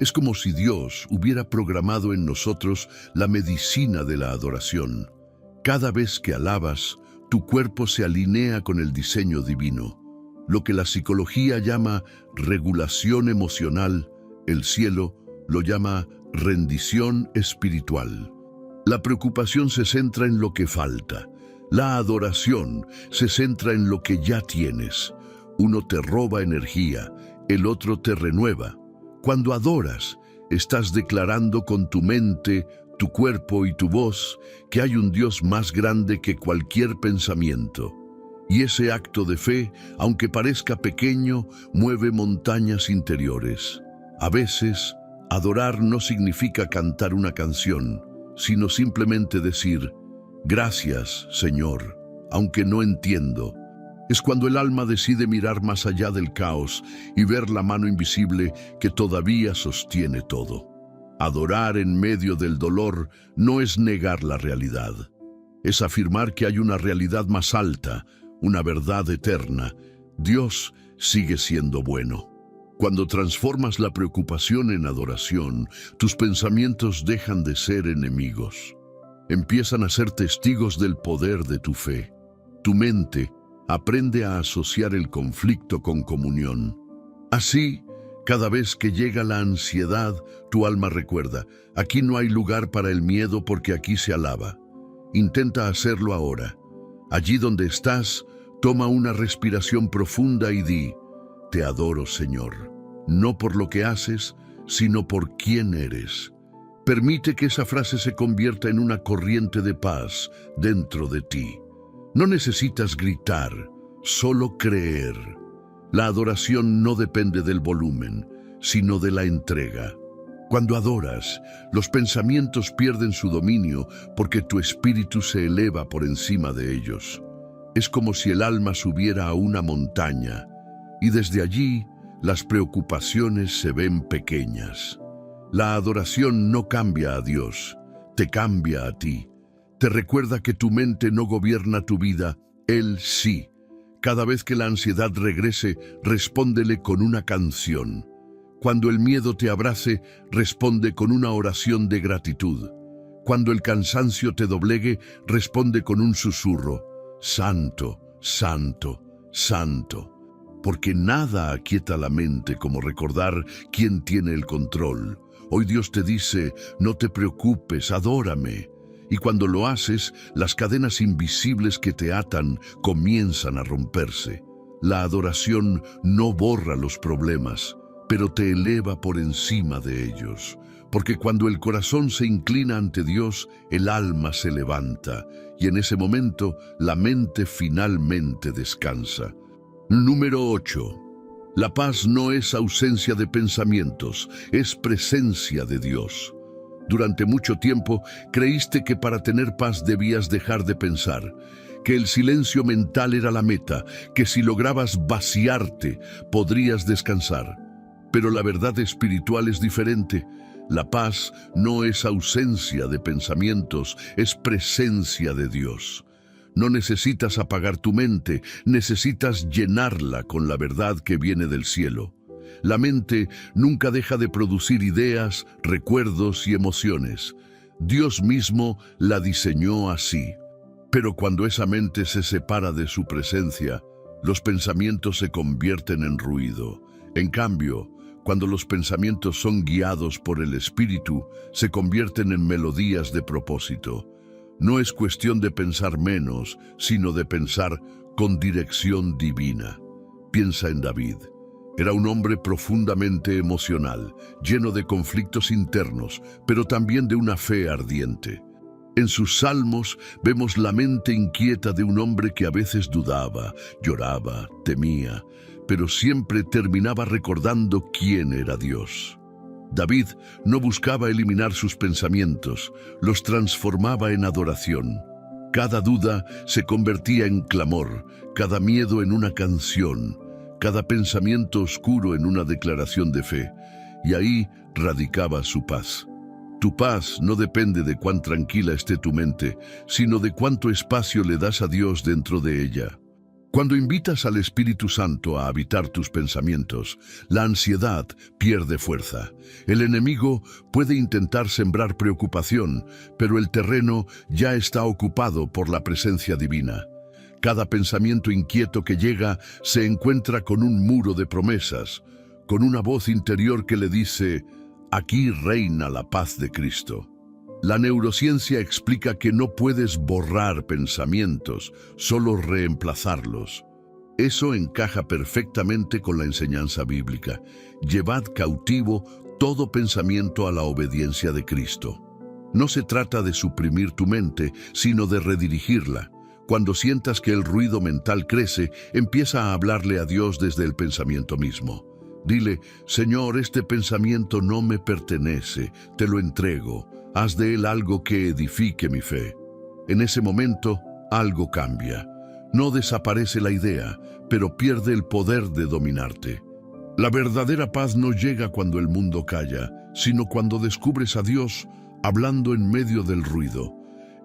Speaker 1: Es como si Dios hubiera programado en nosotros la medicina de la adoración. Cada vez que alabas, tu cuerpo se alinea con el diseño divino. Lo que la psicología llama regulación emocional, el cielo lo llama rendición espiritual. La preocupación se centra en lo que falta. La adoración se centra en lo que ya tienes. Uno te roba energía, el otro te renueva. Cuando adoras, estás declarando con tu mente, tu cuerpo y tu voz que hay un Dios más grande que cualquier pensamiento. Y ese acto de fe, aunque parezca pequeño, mueve montañas interiores. A veces, adorar no significa cantar una canción, sino simplemente decir, gracias, Señor, aunque no entiendo. Es cuando el alma decide mirar más allá del caos y ver la mano invisible que todavía sostiene todo. Adorar en medio del dolor no es negar la realidad. Es afirmar que hay una realidad más alta, una verdad eterna. Dios sigue siendo bueno. Cuando transformas la preocupación en adoración, tus pensamientos dejan de ser enemigos. Empiezan a ser testigos del poder de tu fe. Tu mente aprende a asociar el conflicto con comunión. Así, cada vez que llega la ansiedad, tu alma recuerda: aquí no hay lugar para el miedo porque aquí se alaba. Intenta hacerlo ahora. Allí donde estás, toma una respiración profunda y di: te adoro, Señor, no por lo que haces, sino por quién eres. Permite que esa frase se convierta en una corriente de paz dentro de ti. No necesitas gritar, solo creer. La adoración no depende del volumen, sino de la entrega. Cuando adoras, los pensamientos pierden su dominio porque tu espíritu se eleva por encima de ellos. Es como si el alma subiera a una montaña y desde allí las preocupaciones se ven pequeñas. La adoración no cambia a Dios, te cambia a ti. Te recuerda que tu mente no gobierna tu vida, Él sí. Cada vez que la ansiedad regrese, respóndele con una canción. Cuando el miedo te abrace, responde con una oración de gratitud. Cuando el cansancio te doblegue, responde con un susurro: Santo, Santo, Santo. Porque nada aquieta la mente como recordar quién tiene el control. Hoy Dios te dice: no te preocupes, adórame. Y cuando lo haces, las cadenas invisibles que te atan comienzan a romperse. La adoración no borra los problemas, pero te eleva por encima de ellos. Porque cuando el corazón se inclina ante Dios, el alma se levanta, y en ese momento la mente finalmente descansa. Número 8. La paz no es ausencia de pensamientos, es presencia de Dios. Durante mucho tiempo creíste que para tener paz debías dejar de pensar, que el silencio mental era la meta, que si lograbas vaciarte podrías descansar. Pero la verdad espiritual es diferente. La paz no es ausencia de pensamientos, es presencia de Dios. No necesitas apagar tu mente, necesitas llenarla con la verdad que viene del cielo. La mente nunca deja de producir ideas, recuerdos y emociones. Dios mismo la diseñó así. Pero cuando esa mente se separa de su presencia, los pensamientos se convierten en ruido. En cambio, cuando los pensamientos son guiados por el Espíritu, se convierten en melodías de propósito. No es cuestión de pensar menos, sino de pensar con dirección divina. Piensa en David. Era un hombre profundamente emocional, lleno de conflictos internos, pero también de una fe ardiente. En sus salmos vemos la mente inquieta de un hombre que a veces dudaba, lloraba, temía, pero siempre terminaba recordando quién era Dios. David no buscaba eliminar sus pensamientos, los transformaba en adoración. Cada duda se convertía en clamor, cada miedo en una canción, cada pensamiento oscuro en una declaración de fe, y ahí radicaba su paz. Tu paz no depende de cuán tranquila esté tu mente, sino de cuánto espacio le das a Dios dentro de ella. Cuando invitas al Espíritu Santo a habitar tus pensamientos, la ansiedad pierde fuerza. El enemigo puede intentar sembrar preocupación, pero el terreno ya está ocupado por la presencia divina. Cada pensamiento inquieto que llega se encuentra con un muro de promesas, con una voz interior que le dice: aquí reina la paz de Cristo. La neurociencia explica que no puedes borrar pensamientos, solo reemplazarlos. Eso encaja perfectamente con la enseñanza bíblica. Llevad cautivo todo pensamiento a la obediencia de Cristo. No se trata de suprimir tu mente, sino de redirigirla. Cuando sientas que el ruido mental crece, empieza a hablarle a Dios desde el pensamiento mismo. Dile: Señor, este pensamiento no me pertenece, te lo entrego. Haz de él algo que edifique mi fe. En ese momento, algo cambia. No desaparece la idea, pero pierde el poder de dominarte. La verdadera paz no llega cuando el mundo calla, sino cuando descubres a Dios hablando en medio del ruido.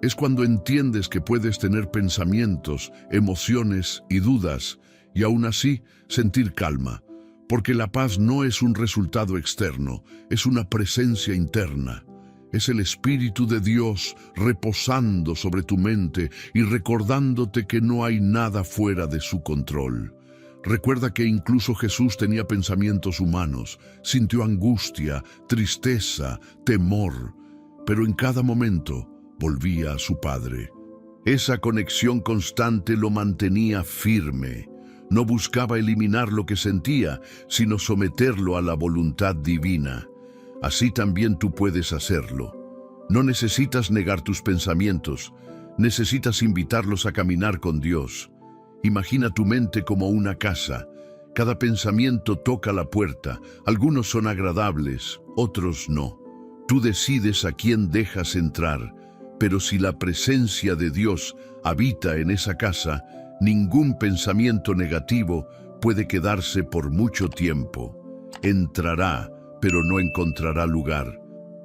Speaker 1: Es cuando entiendes que puedes tener pensamientos, emociones y dudas, y aún así sentir calma, porque la paz no es un resultado externo, es una presencia interna. Es el Espíritu de Dios reposando sobre tu mente y recordándote que no hay nada fuera de su control. Recuerda que incluso Jesús tenía pensamientos humanos, sintió angustia, tristeza, temor, pero en cada momento volvía a su Padre. Esa conexión constante lo mantenía firme. No buscaba eliminar lo que sentía, sino someterlo a la voluntad divina. Así también tú puedes hacerlo. No necesitas negar tus pensamientos, necesitas invitarlos a caminar con Dios. Imagina tu mente como una casa. Cada pensamiento toca la puerta. Algunos son agradables, otros no. Tú decides a quién dejas entrar, pero si la presencia de Dios habita en esa casa, ningún pensamiento negativo puede quedarse por mucho tiempo. Entrará, pero no encontrará lugar.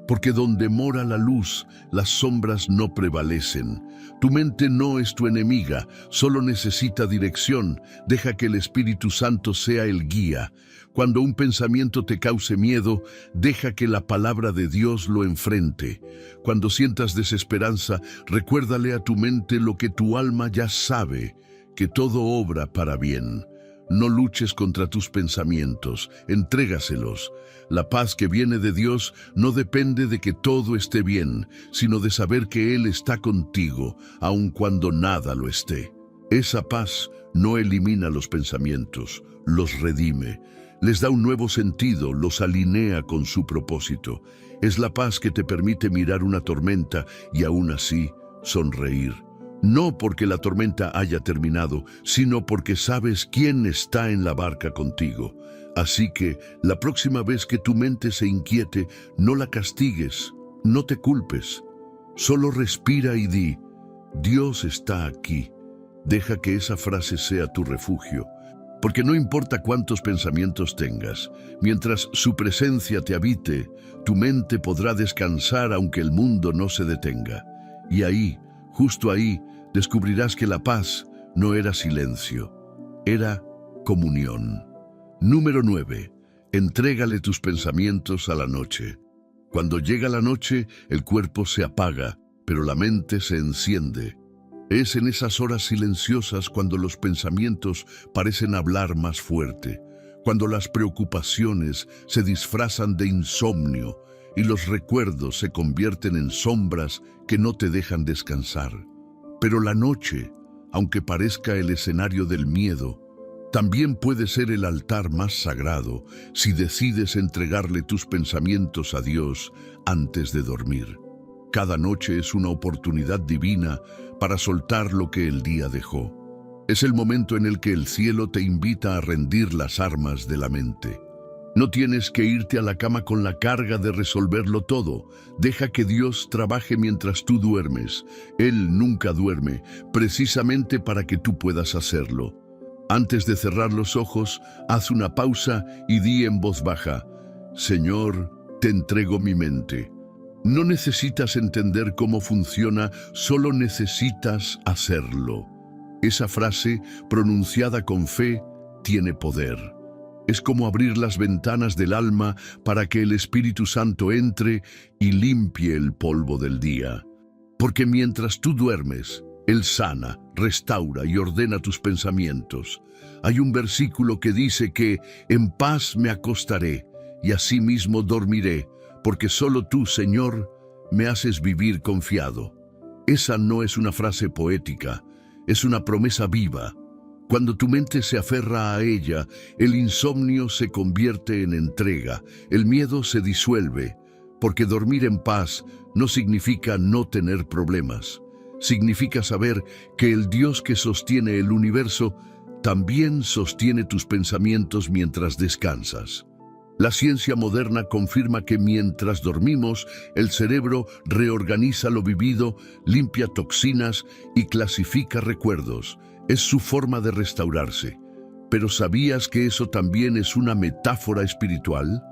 Speaker 1: Porque donde mora la luz, las sombras no prevalecen. Tu mente no es tu enemiga, solo necesita dirección. Deja que el Espíritu Santo sea el guía. Cuando un pensamiento te cause miedo, deja que la palabra de Dios lo enfrente. Cuando sientas desesperanza, recuérdale a tu mente lo que tu alma ya sabe, que todo obra para bien. No luches contra tus pensamientos, entrégaselos. La paz que viene de Dios no depende de que todo esté bien, sino de saber que Él está contigo, aun cuando nada lo esté. Esa paz no elimina los pensamientos, los redime. Les da un nuevo sentido, los alinea con su propósito. Es la paz que te permite mirar una tormenta y aún así sonreír. No porque la tormenta haya terminado, sino porque sabes quién está en la barca contigo. Así que la próxima vez que tu mente se inquiete, no la castigues, no te culpes. Solo respira y di, Dios está aquí. Deja que esa frase sea tu refugio. Porque no importa cuántos pensamientos tengas, mientras su presencia te habite, tu mente podrá descansar aunque el mundo no se detenga. Y ahí, justo ahí, descubrirás que la paz no era silencio, era comunión. Número 9. Entrégale tus pensamientos a la noche. Cuando llega la noche, el cuerpo se apaga, pero la mente se enciende. Es en esas horas silenciosas cuando los pensamientos parecen hablar más fuerte, cuando las preocupaciones se disfrazan de insomnio y los recuerdos se convierten en sombras que no te dejan descansar. Pero la noche, aunque parezca el escenario del miedo, también puede ser el altar más sagrado si decides entregarle tus pensamientos a Dios antes de dormir. Cada noche es una oportunidad divina para soltar lo que el día dejó. Es el momento en el que el cielo te invita a rendir las armas de la mente. No tienes que irte a la cama con la carga de resolverlo todo. Deja que Dios trabaje mientras tú duermes. Él nunca duerme, precisamente para que tú puedas hacerlo. Antes de cerrar los ojos, haz una pausa y di en voz baja, Señor, te entrego mi mente. No necesitas entender cómo funciona, solo necesitas hacerlo. Esa frase, pronunciada con fe, tiene poder. Es como abrir las ventanas del alma para que el Espíritu Santo entre y limpie el polvo del día. Porque mientras tú duermes, Él sana, restaura y ordena tus pensamientos. Hay un versículo que dice que en paz me acostaré y asimismo dormiré, porque solo tú, Señor, me haces vivir confiado. Esa no es una frase poética, es una promesa viva. Cuando tu mente se aferra a ella, el insomnio se convierte en entrega, el miedo se disuelve, porque dormir en paz no significa no tener problemas. Significa saber que el Dios que sostiene el universo también sostiene tus pensamientos mientras descansas. La ciencia moderna confirma que mientras dormimos, el cerebro reorganiza lo vivido, limpia toxinas y clasifica recuerdos. Es su forma de restaurarse. ¿Pero sabías que eso también es una metáfora espiritual?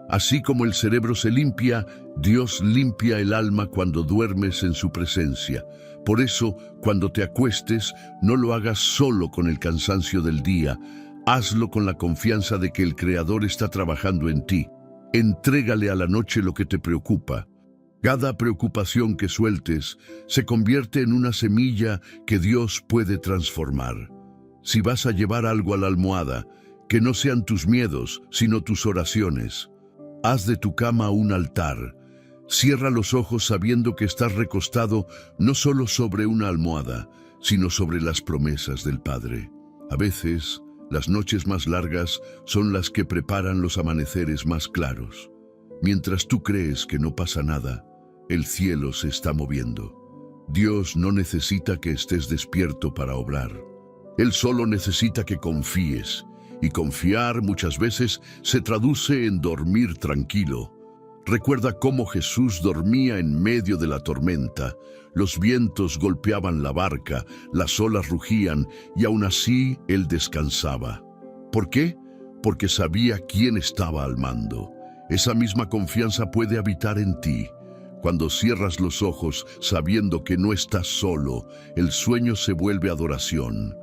Speaker 1: Así como el cerebro se limpia, Dios limpia el alma cuando duermes en su presencia. Por eso, cuando te acuestes, no lo hagas solo con el cansancio del día. Hazlo con la confianza de que el Creador está trabajando en ti. Entrégale a la noche lo que te preocupa. Cada preocupación que sueltes se convierte en una semilla que Dios puede transformar. Si vas a llevar algo a la almohada, que no sean tus miedos, sino tus oraciones. Haz de tu cama un altar. Cierra los ojos sabiendo que estás recostado no solo sobre una almohada, sino sobre las promesas del Padre. A veces, las noches más largas son las que preparan los amaneceres más claros. Mientras tú crees que no pasa nada, el cielo se está moviendo. Dios no necesita que estés despierto para obrar. Él solo necesita que confíes, y confiar muchas veces se traduce en dormir tranquilo. Recuerda cómo Jesús dormía en medio de la tormenta. Los vientos golpeaban la barca, las olas rugían y aún así Él descansaba. ¿Por qué? Porque sabía quién estaba al mando. Esa misma confianza puede habitar en ti. Cuando cierras los ojos sabiendo que no estás solo, el sueño se vuelve adoración.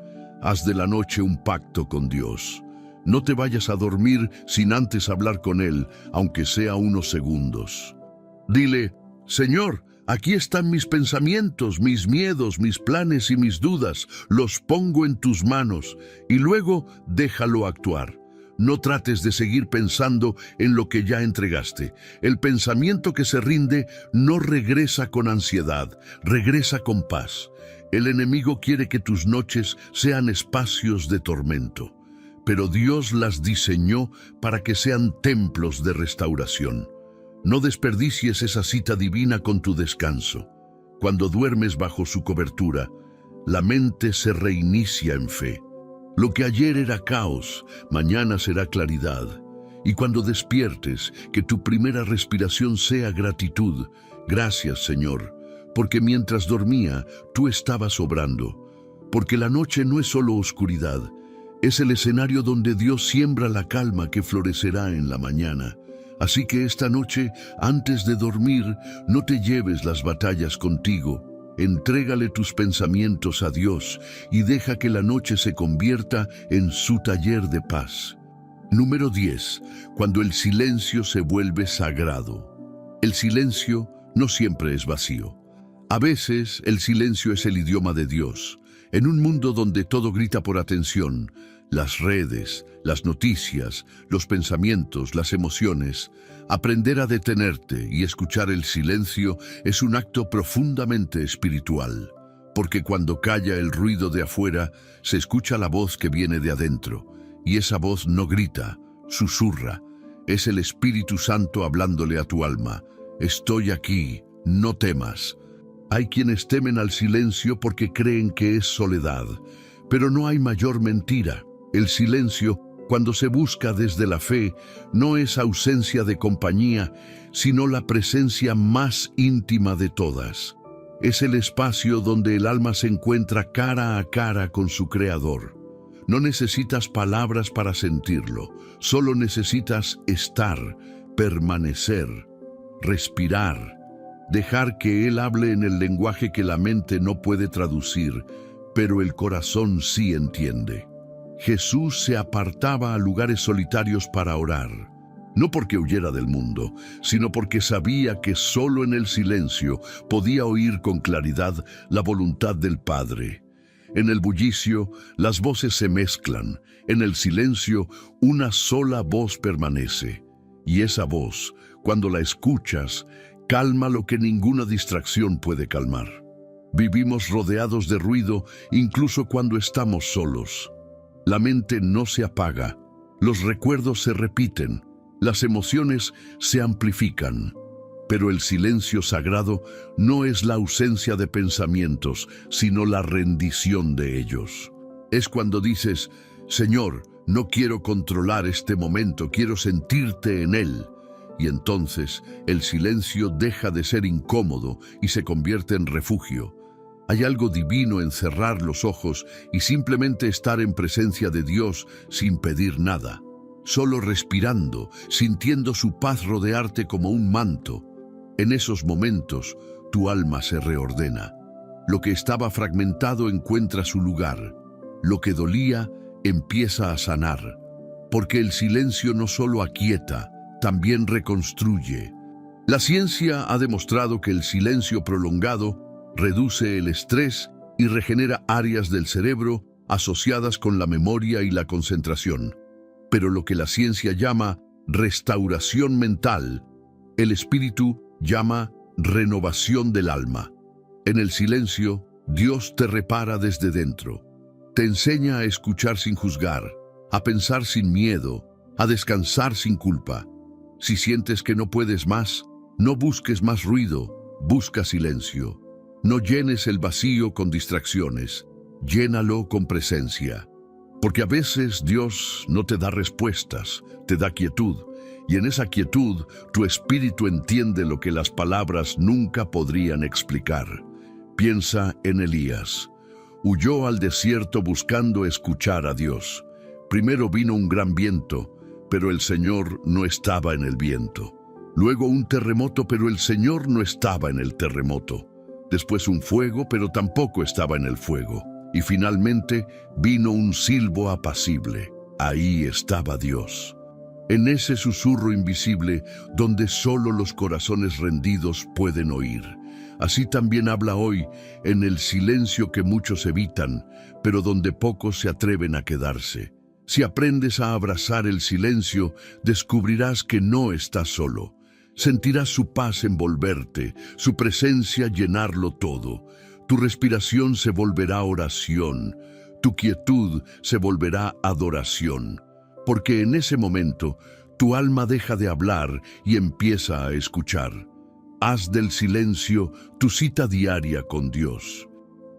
Speaker 1: Haz de la noche un pacto con Dios. No te vayas a dormir sin antes hablar con Él, aunque sea unos segundos. Dile: Señor, aquí están mis pensamientos, mis miedos, mis planes y mis dudas. Los pongo en tus manos y luego déjalo actuar. No trates de seguir pensando en lo que ya entregaste. El pensamiento que se rinde no regresa con ansiedad, regresa con paz. El enemigo quiere que tus noches sean espacios de tormento, pero Dios las diseñó para que sean templos de restauración. No desperdicies esa cita divina con tu descanso. Cuando duermes bajo su cobertura, la mente se reinicia en fe. Lo que ayer era caos, mañana será claridad. Y cuando despiertes, que tu primera respiración sea gratitud. Gracias, Señor, porque mientras dormía, tú estabas obrando. Porque la noche no es solo oscuridad, es el escenario donde Dios siembra la calma que florecerá en la mañana. Así que esta noche, antes de dormir, no te lleves las batallas contigo. Entrégale tus pensamientos a Dios y deja que la noche se convierta en su taller de paz. Número 10. Cuando el silencio se vuelve sagrado. El silencio no siempre es vacío. A veces el silencio es el idioma de Dios. En un mundo donde todo grita por atención, las redes, las noticias, los pensamientos, las emociones, aprender a detenerte y escuchar el silencio es un acto profundamente espiritual. Porque cuando calla el ruido de afuera, se escucha la voz que viene de adentro. Y esa voz no grita, susurra. Es el Espíritu Santo hablándole a tu alma. Estoy aquí, no temas. Hay quienes temen al silencio porque creen que es soledad. Pero no hay mayor mentira. El silencio, cuando se busca desde la fe, no es ausencia de compañía, sino la presencia más íntima de todas. Es el espacio donde el alma se encuentra cara a cara con su Creador. No necesitas palabras para sentirlo, solo necesitas estar, permanecer, respirar, dejar que Él hable en el lenguaje que la mente no puede traducir, pero el corazón sí entiende. Jesús se apartaba a lugares solitarios para orar, no porque huyera del mundo, sino porque sabía que solo en el silencio podía oír con claridad la voluntad del Padre. En el bullicio, las voces se mezclan. En el silencio, una sola voz permanece. Y esa voz, cuando la escuchas, calma lo que ninguna distracción puede calmar. Vivimos rodeados de ruido incluso cuando estamos solos. La mente no se apaga, los recuerdos se repiten, las emociones se amplifican. Pero el silencio sagrado no es la ausencia de pensamientos, sino la rendición de ellos. Es cuando dices: Señor, no quiero controlar este momento, quiero sentirte en él. Y entonces el silencio deja de ser incómodo y se convierte en refugio. Hay algo divino en cerrar los ojos y simplemente estar en presencia de Dios sin pedir nada. solo respirando, sintiendo su paz rodearte como un manto. En esos momentos, tu alma se reordena. Lo que estaba fragmentado encuentra su lugar. Lo que dolía empieza a sanar. Porque el silencio no solo aquieta, también reconstruye. La ciencia ha demostrado que el silencio prolongado reduce el estrés y regenera áreas del cerebro asociadas con la memoria y la concentración. Pero lo que la ciencia llama restauración mental, el espíritu llama renovación del alma. En el silencio, Dios te repara desde dentro. Te enseña a escuchar sin juzgar, a pensar sin miedo, a descansar sin culpa. Si sientes que no puedes más, no busques más ruido, busca silencio. No llenes el vacío con distracciones, llénalo con presencia. Porque a veces Dios no te da respuestas, te da quietud, y en esa quietud tu espíritu entiende lo que las palabras nunca podrían explicar. Piensa en Elías. Huyó al desierto buscando escuchar a Dios. Primero vino un gran viento, pero el Señor no estaba en el viento. Luego un terremoto, pero el Señor no estaba en el terremoto. Después un fuego, pero tampoco estaba en el fuego. Y finalmente vino un silbo apacible. Ahí estaba Dios. En ese susurro invisible donde solo los corazones rendidos pueden oír. Así también habla hoy en el silencio que muchos evitan, pero donde pocos se atreven a quedarse. Si aprendes a abrazar el silencio, descubrirás que no estás solo. Sentirás su paz envolverte, su presencia llenarlo todo. Tu respiración se volverá oración, tu quietud se volverá adoración. Porque en ese momento, tu alma deja de hablar y empieza a escuchar. Haz del silencio tu cita diaria con Dios.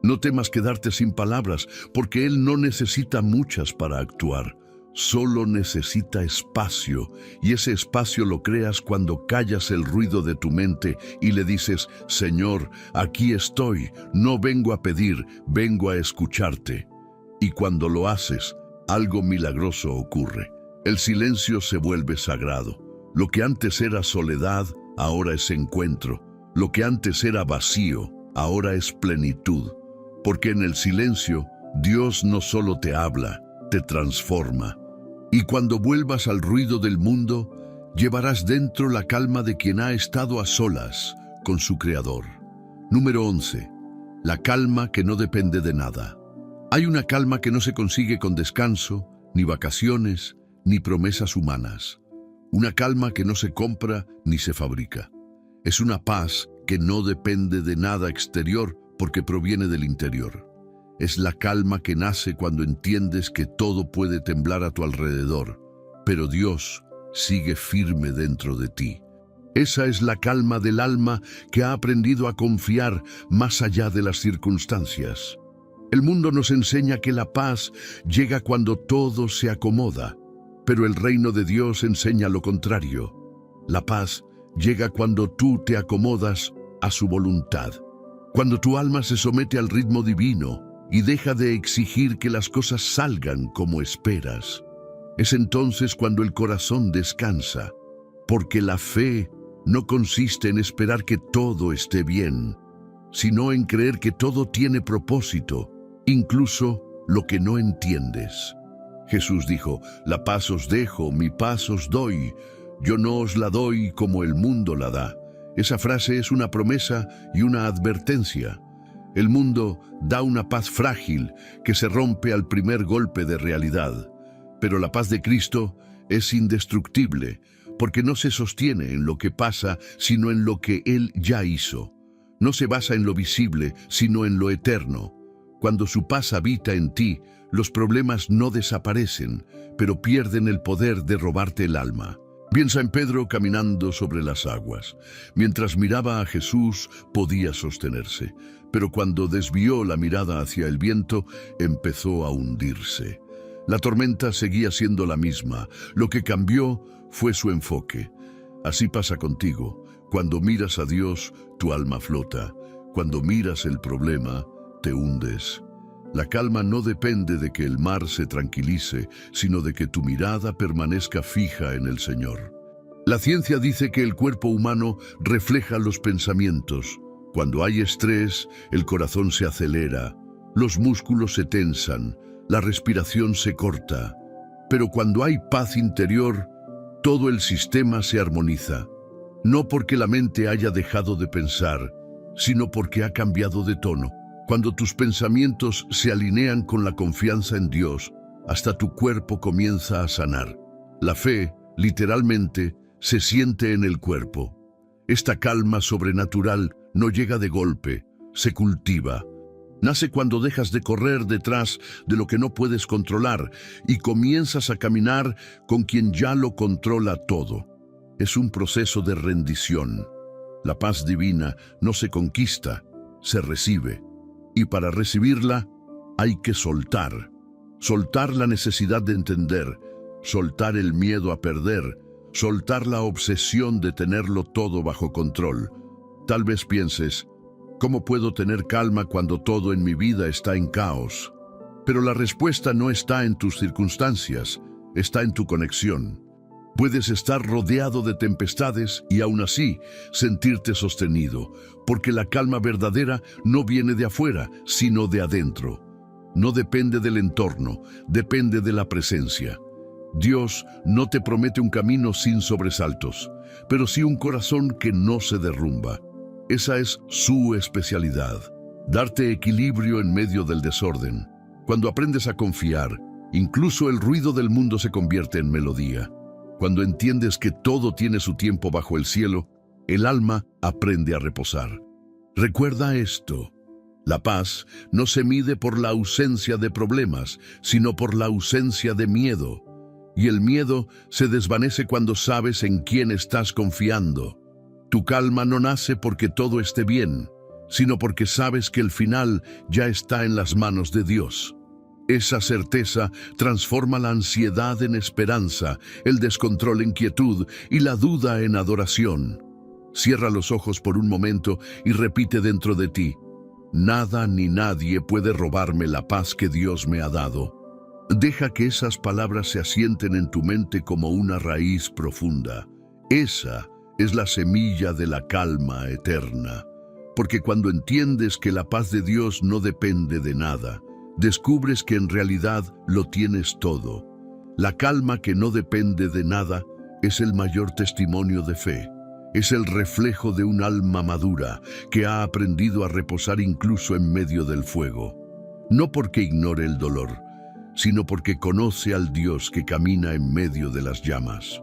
Speaker 1: No temas quedarte sin palabras, porque Él no necesita muchas para actuar. Solo necesita espacio, y ese espacio lo creas cuando callas el ruido de tu mente y le dices: Señor, aquí estoy, no vengo a pedir, vengo a escucharte. Y cuando lo haces, algo milagroso ocurre. El silencio se vuelve sagrado. Lo que antes era soledad, ahora es encuentro. Lo que antes era vacío, ahora es plenitud. Porque en el silencio, Dios no solo te habla, te transforma. Y cuando vuelvas al ruido del mundo, llevarás dentro la calma de quien ha estado a solas con su Creador. Número 11. La calma que no depende de nada. Hay una calma que no se consigue con descanso, ni vacaciones, ni promesas humanas. Una calma que no se compra ni se fabrica. Es una paz que no depende de nada exterior porque proviene del interior. Es la calma que nace cuando entiendes que todo puede temblar a tu alrededor, pero Dios sigue firme dentro de ti. Esa es la calma del alma que ha aprendido a confiar más allá de las circunstancias. El mundo nos enseña que la paz llega cuando todo se acomoda, pero el reino de Dios enseña lo contrario. La paz llega cuando tú te acomodas a su voluntad, cuando tu alma se somete al ritmo divino y deja de exigir que las cosas salgan como esperas. Es entonces cuando el corazón descansa, porque la fe no consiste en esperar que todo esté bien, sino en creer que todo tiene propósito, incluso lo que no entiendes. Jesús dijo: la paz os dejo, mi paz os doy, yo no os la doy como el mundo la da. Esa frase es una promesa y una advertencia. El mundo da una paz frágil que se rompe al primer golpe de realidad, pero la paz de Cristo es indestructible, porque no se sostiene en lo que pasa, sino en lo que Él ya hizo. No se basa en lo visible, sino en lo eterno. Cuando su paz habita en ti, los problemas no desaparecen, pero pierden el poder de robarte el alma. Piensa en Pedro caminando sobre las aguas. Mientras miraba a Jesús, podía sostenerse, pero cuando desvió la mirada hacia el viento, empezó a hundirse. La tormenta seguía siendo la misma. Lo que cambió fue su enfoque. Así pasa contigo. Cuando miras a Dios, tu alma flota. Cuando miras el problema, te hundes. La calma no depende de que el mar se tranquilice, sino de que tu mirada permanezca fija en el Señor. La ciencia dice que el cuerpo humano refleja los pensamientos. Cuando hay estrés, el corazón se acelera, los músculos se tensan, la respiración se corta. Pero cuando hay paz interior, todo el sistema se armoniza. No porque la mente haya dejado de pensar, sino porque ha cambiado de tono. Cuando tus pensamientos se alinean con la confianza en Dios, hasta tu cuerpo comienza a sanar. La fe, literalmente, se siente en el cuerpo. Esta calma sobrenatural no llega de golpe, se cultiva. Nace cuando dejas de correr detrás de lo que no puedes controlar y comienzas a caminar con quien ya lo controla todo. Es un proceso de rendición. La paz divina no se conquista, se recibe. Y para recibirla hay que soltar. Soltar la necesidad de entender, soltar el miedo a perder, soltar la obsesión de tenerlo todo bajo control. Tal vez pienses, ¿cómo puedo tener calma cuando todo en mi vida está en caos? Pero la respuesta no está en tus circunstancias, está en tu conexión. Puedes estar rodeado de tempestades y aún así sentirte sostenido, porque la calma verdadera no viene de afuera, sino de adentro. No depende del entorno, depende de la presencia. Dios no te promete un camino sin sobresaltos, pero sí un corazón que no se derrumba. Esa es su especialidad, darte equilibrio en medio del desorden. Cuando aprendes a confiar, incluso el ruido del mundo se convierte en melodía. Cuando entiendes que todo tiene su tiempo bajo el cielo, el alma aprende a reposar. Recuerda esto: la paz no se mide por la ausencia de problemas, sino por la ausencia de miedo. Y el miedo se desvanece cuando sabes en quién estás confiando. Tu calma no nace porque todo esté bien, sino porque sabes que el final ya está en las manos de Dios. Esa certeza transforma la ansiedad en esperanza, el descontrol en quietud y la duda en adoración. Cierra los ojos por un momento y repite dentro de ti: nada ni nadie puede robarme la paz que Dios me ha dado. Deja que esas palabras se asienten en tu mente como una raíz profunda. Esa es la semilla de la calma eterna. Porque cuando entiendes que la paz de Dios no depende de nada, descubres que en realidad lo tienes todo. La calma que no depende de nada es el mayor testimonio de fe. Es el reflejo de un alma madura que ha aprendido a reposar incluso en medio del fuego. No porque ignore el dolor, sino porque conoce al Dios que camina en medio de las llamas.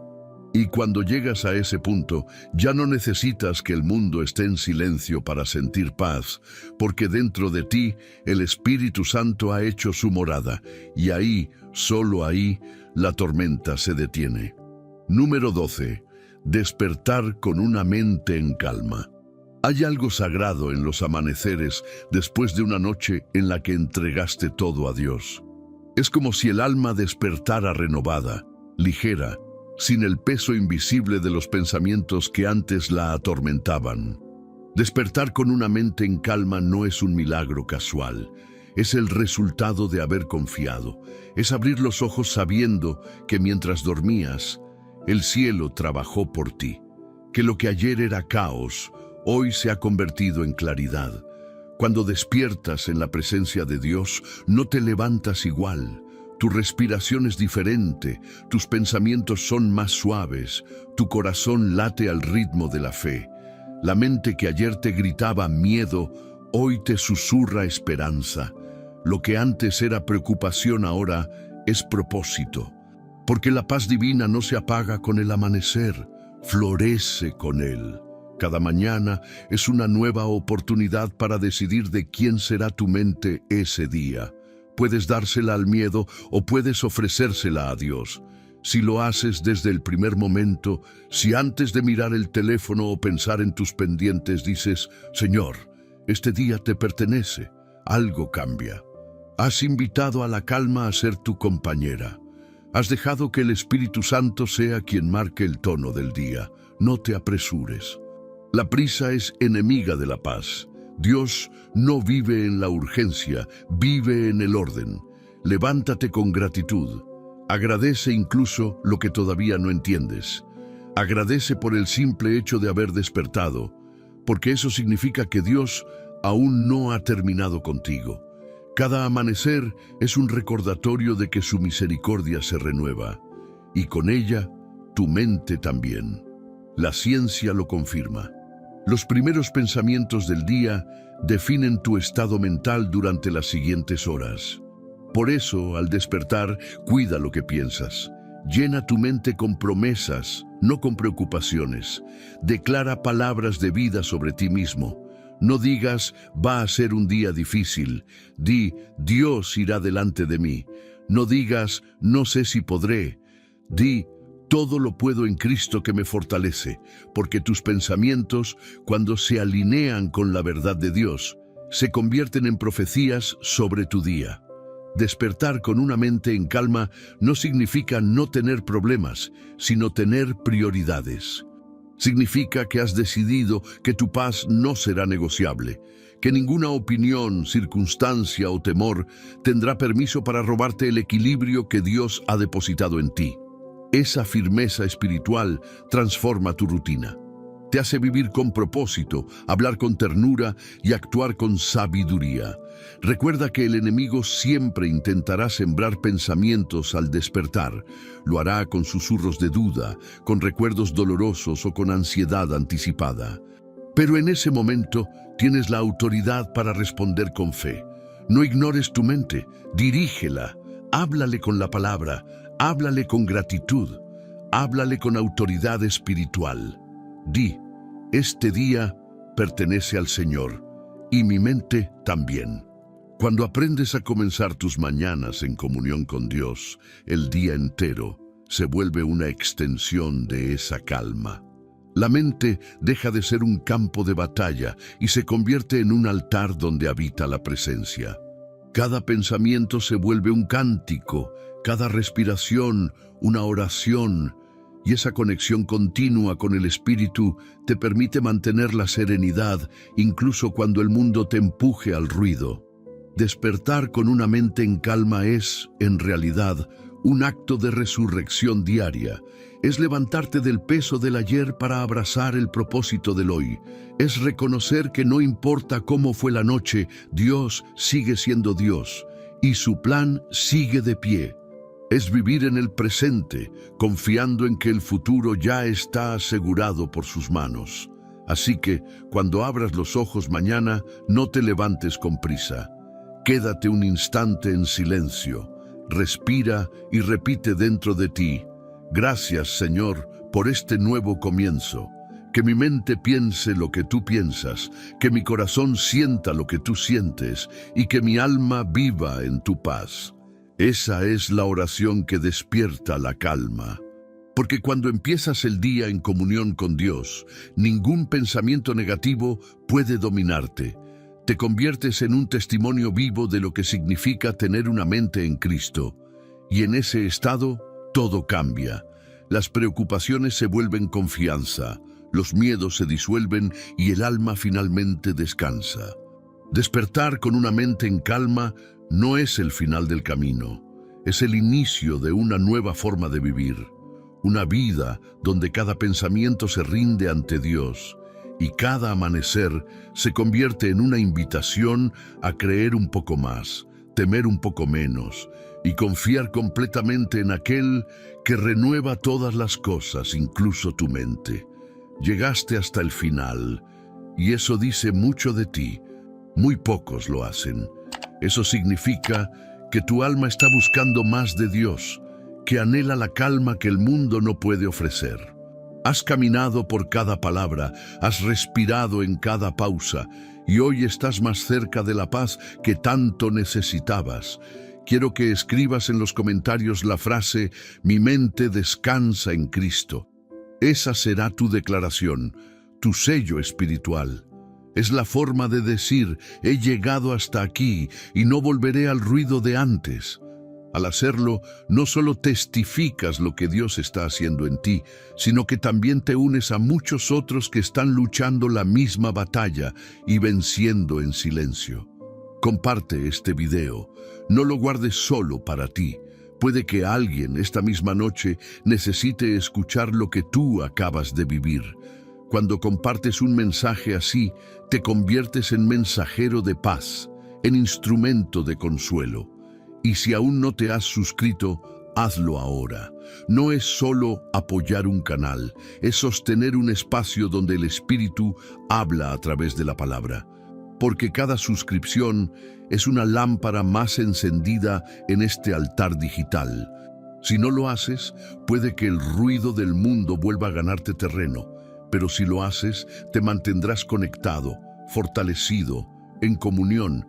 Speaker 1: Y cuando llegas a ese punto, ya no necesitas que el mundo esté en silencio para sentir paz, porque dentro de ti el Espíritu Santo ha hecho su morada, y ahí, solo ahí, la tormenta se detiene. Número 12. Despertar con una mente en calma. Hay algo sagrado en los amaneceres después de una noche en la que entregaste todo a Dios. Es como si el alma despertara renovada, ligera, sin el peso invisible de los pensamientos que antes la atormentaban. Despertar con una mente en calma no es un milagro casual, es el resultado de haber confiado. Es abrir los ojos sabiendo que mientras dormías, el cielo trabajó por ti, que lo que ayer era caos, hoy se ha convertido en claridad. Cuando despiertas en la presencia de Dios, no te levantas igual. Tu respiración es diferente, tus pensamientos son más suaves, tu corazón late al ritmo de la fe. La mente que ayer te gritaba miedo, hoy te susurra esperanza. Lo que antes era preocupación ahora es propósito. Porque la paz divina no se apaga con el amanecer, florece con él. Cada mañana es una nueva oportunidad para decidir de quién será tu mente ese día. Puedes dársela al miedo o puedes ofrecérsela a Dios. Si lo haces desde el primer momento, si antes de mirar el teléfono o pensar en tus pendientes dices: Señor, este día te pertenece, algo cambia. Has invitado a la calma a ser tu compañera. Has dejado que el Espíritu Santo sea quien marque el tono del día. No te apresures. La prisa es enemiga de la paz. Dios no vive en la urgencia, vive en el orden. Levántate con gratitud. Agradece incluso lo que todavía no entiendes. Agradece por el simple hecho de haber despertado, porque eso significa que Dios aún no ha terminado contigo. Cada amanecer es un recordatorio de que su misericordia se renueva, y con ella, tu mente también. La ciencia lo confirma. Los primeros pensamientos del día definen tu estado mental durante las siguientes horas. Por eso, al despertar, cuida lo que piensas. Llena tu mente con promesas, no con preocupaciones. Declara palabras de vida sobre ti mismo. No digas, va a ser un día difícil. Di, Dios irá delante de mí. No digas, no sé si podré. Di, todo lo puedo en Cristo que me fortalece, porque tus pensamientos, cuando se alinean con la verdad de Dios, se convierten en profecías sobre tu día. Despertar con una mente en calma no significa no tener problemas, sino tener prioridades. Significa que has decidido que tu paz no será negociable, que ninguna opinión, circunstancia o temor tendrá permiso para robarte el equilibrio que Dios ha depositado en ti. Esa firmeza espiritual transforma tu rutina. Te hace vivir con propósito, hablar con ternura y actuar con sabiduría. Recuerda que el enemigo siempre intentará sembrar pensamientos al despertar. Lo hará con susurros de duda, con recuerdos dolorosos o con ansiedad anticipada. Pero en ese momento tienes la autoridad para responder con fe. No ignores tu mente, dirígela, háblale con la palabra, háblale con gratitud, háblale con autoridad espiritual. Di, este día pertenece al Señor, y mi mente también. Cuando aprendes a comenzar tus mañanas en comunión con Dios, el día entero se vuelve una extensión de esa calma. La mente deja de ser un campo de batalla y se convierte en un altar donde habita la presencia. Cada pensamiento se vuelve un cántico, cada respiración una oración, y esa conexión continua con el Espíritu te permite mantener la serenidad incluso cuando el mundo te empuje al ruido. Despertar con una mente en calma es, en realidad, un acto de resurrección diaria. Es levantarte del peso del ayer para abrazar el propósito del hoy. Es reconocer que no importa cómo fue la noche, Dios sigue siendo Dios, y su plan sigue de pie. Es vivir en el presente, confiando en que el futuro ya está asegurado por sus manos. Así que, cuando abras los ojos mañana, no te levantes con prisa. Quédate un instante en silencio, respira y repite dentro de ti: gracias, Señor, por este nuevo comienzo. Que mi mente piense lo que tú piensas, que mi corazón sienta lo que tú sientes y que mi alma viva en tu paz. Esa es la oración que despierta la calma. Porque cuando empiezas el día en comunión con Dios, ningún pensamiento negativo puede dominarte. Te conviertes en un testimonio vivo de lo que significa tener una mente en Cristo. Y en ese estado, todo cambia. Las preocupaciones se vuelven confianza, los miedos se disuelven y el alma finalmente descansa. Despertar con una mente en calma no es el final del camino, es el inicio de una nueva forma de vivir. Una vida donde cada pensamiento se rinde ante Dios y cada amanecer se convierte en una invitación a creer un poco más, temer un poco menos y confiar completamente en aquel que renueva todas las cosas, incluso tu mente. Llegaste hasta el final y eso dice mucho de ti. Muy pocos lo hacen. Eso significa que tu alma está buscando más de Dios, que anhela la calma que el mundo no puede ofrecer. Has caminado por cada palabra, has respirado en cada pausa, y hoy estás más cerca de la paz que tanto necesitabas. Quiero que escribas en los comentarios la frase: mi mente descansa en Cristo. Esa será tu declaración, tu sello espiritual. Es la forma de decir: he llegado hasta aquí y no volveré al ruido de antes. Al hacerlo, no solo testificas lo que Dios está haciendo en ti, sino que también te unes a muchos otros que están luchando la misma batalla y venciendo en silencio. Comparte este video. No lo guardes solo para ti. Puede que alguien esta misma noche necesite escuchar lo que tú acabas de vivir. Cuando compartes un mensaje así, te conviertes en mensajero de paz, en instrumento de consuelo. Y si aún no te has suscrito, hazlo ahora. No es solo apoyar un canal, es sostener un espacio donde el Espíritu habla a través de la palabra. Porque cada suscripción es una lámpara más encendida en este altar digital. Si no lo haces, puede que el ruido del mundo vuelva a ganarte terreno, pero si lo haces, te mantendrás conectado, fortalecido, en comunión,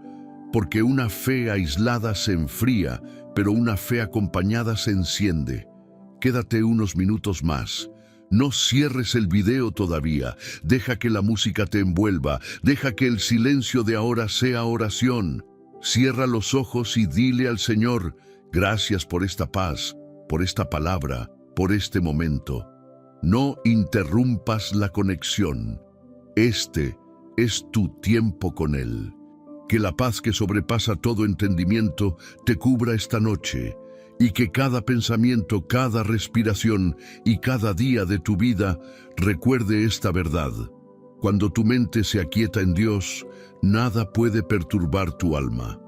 Speaker 1: porque una fe aislada se enfría, pero una fe acompañada se enciende. Quédate unos minutos más. No cierres el video todavía. Deja que la música te envuelva. Deja que el silencio de ahora sea oración. Cierra los ojos y dile al Señor: gracias por esta paz, por esta palabra, por este momento. No interrumpas la conexión. Este es tu tiempo con Él. Que la paz que sobrepasa todo entendimiento te cubra esta noche, y que cada pensamiento, cada respiración y cada día de tu vida recuerde esta verdad. Cuando tu mente se aquieta en Dios, nada puede perturbar tu alma.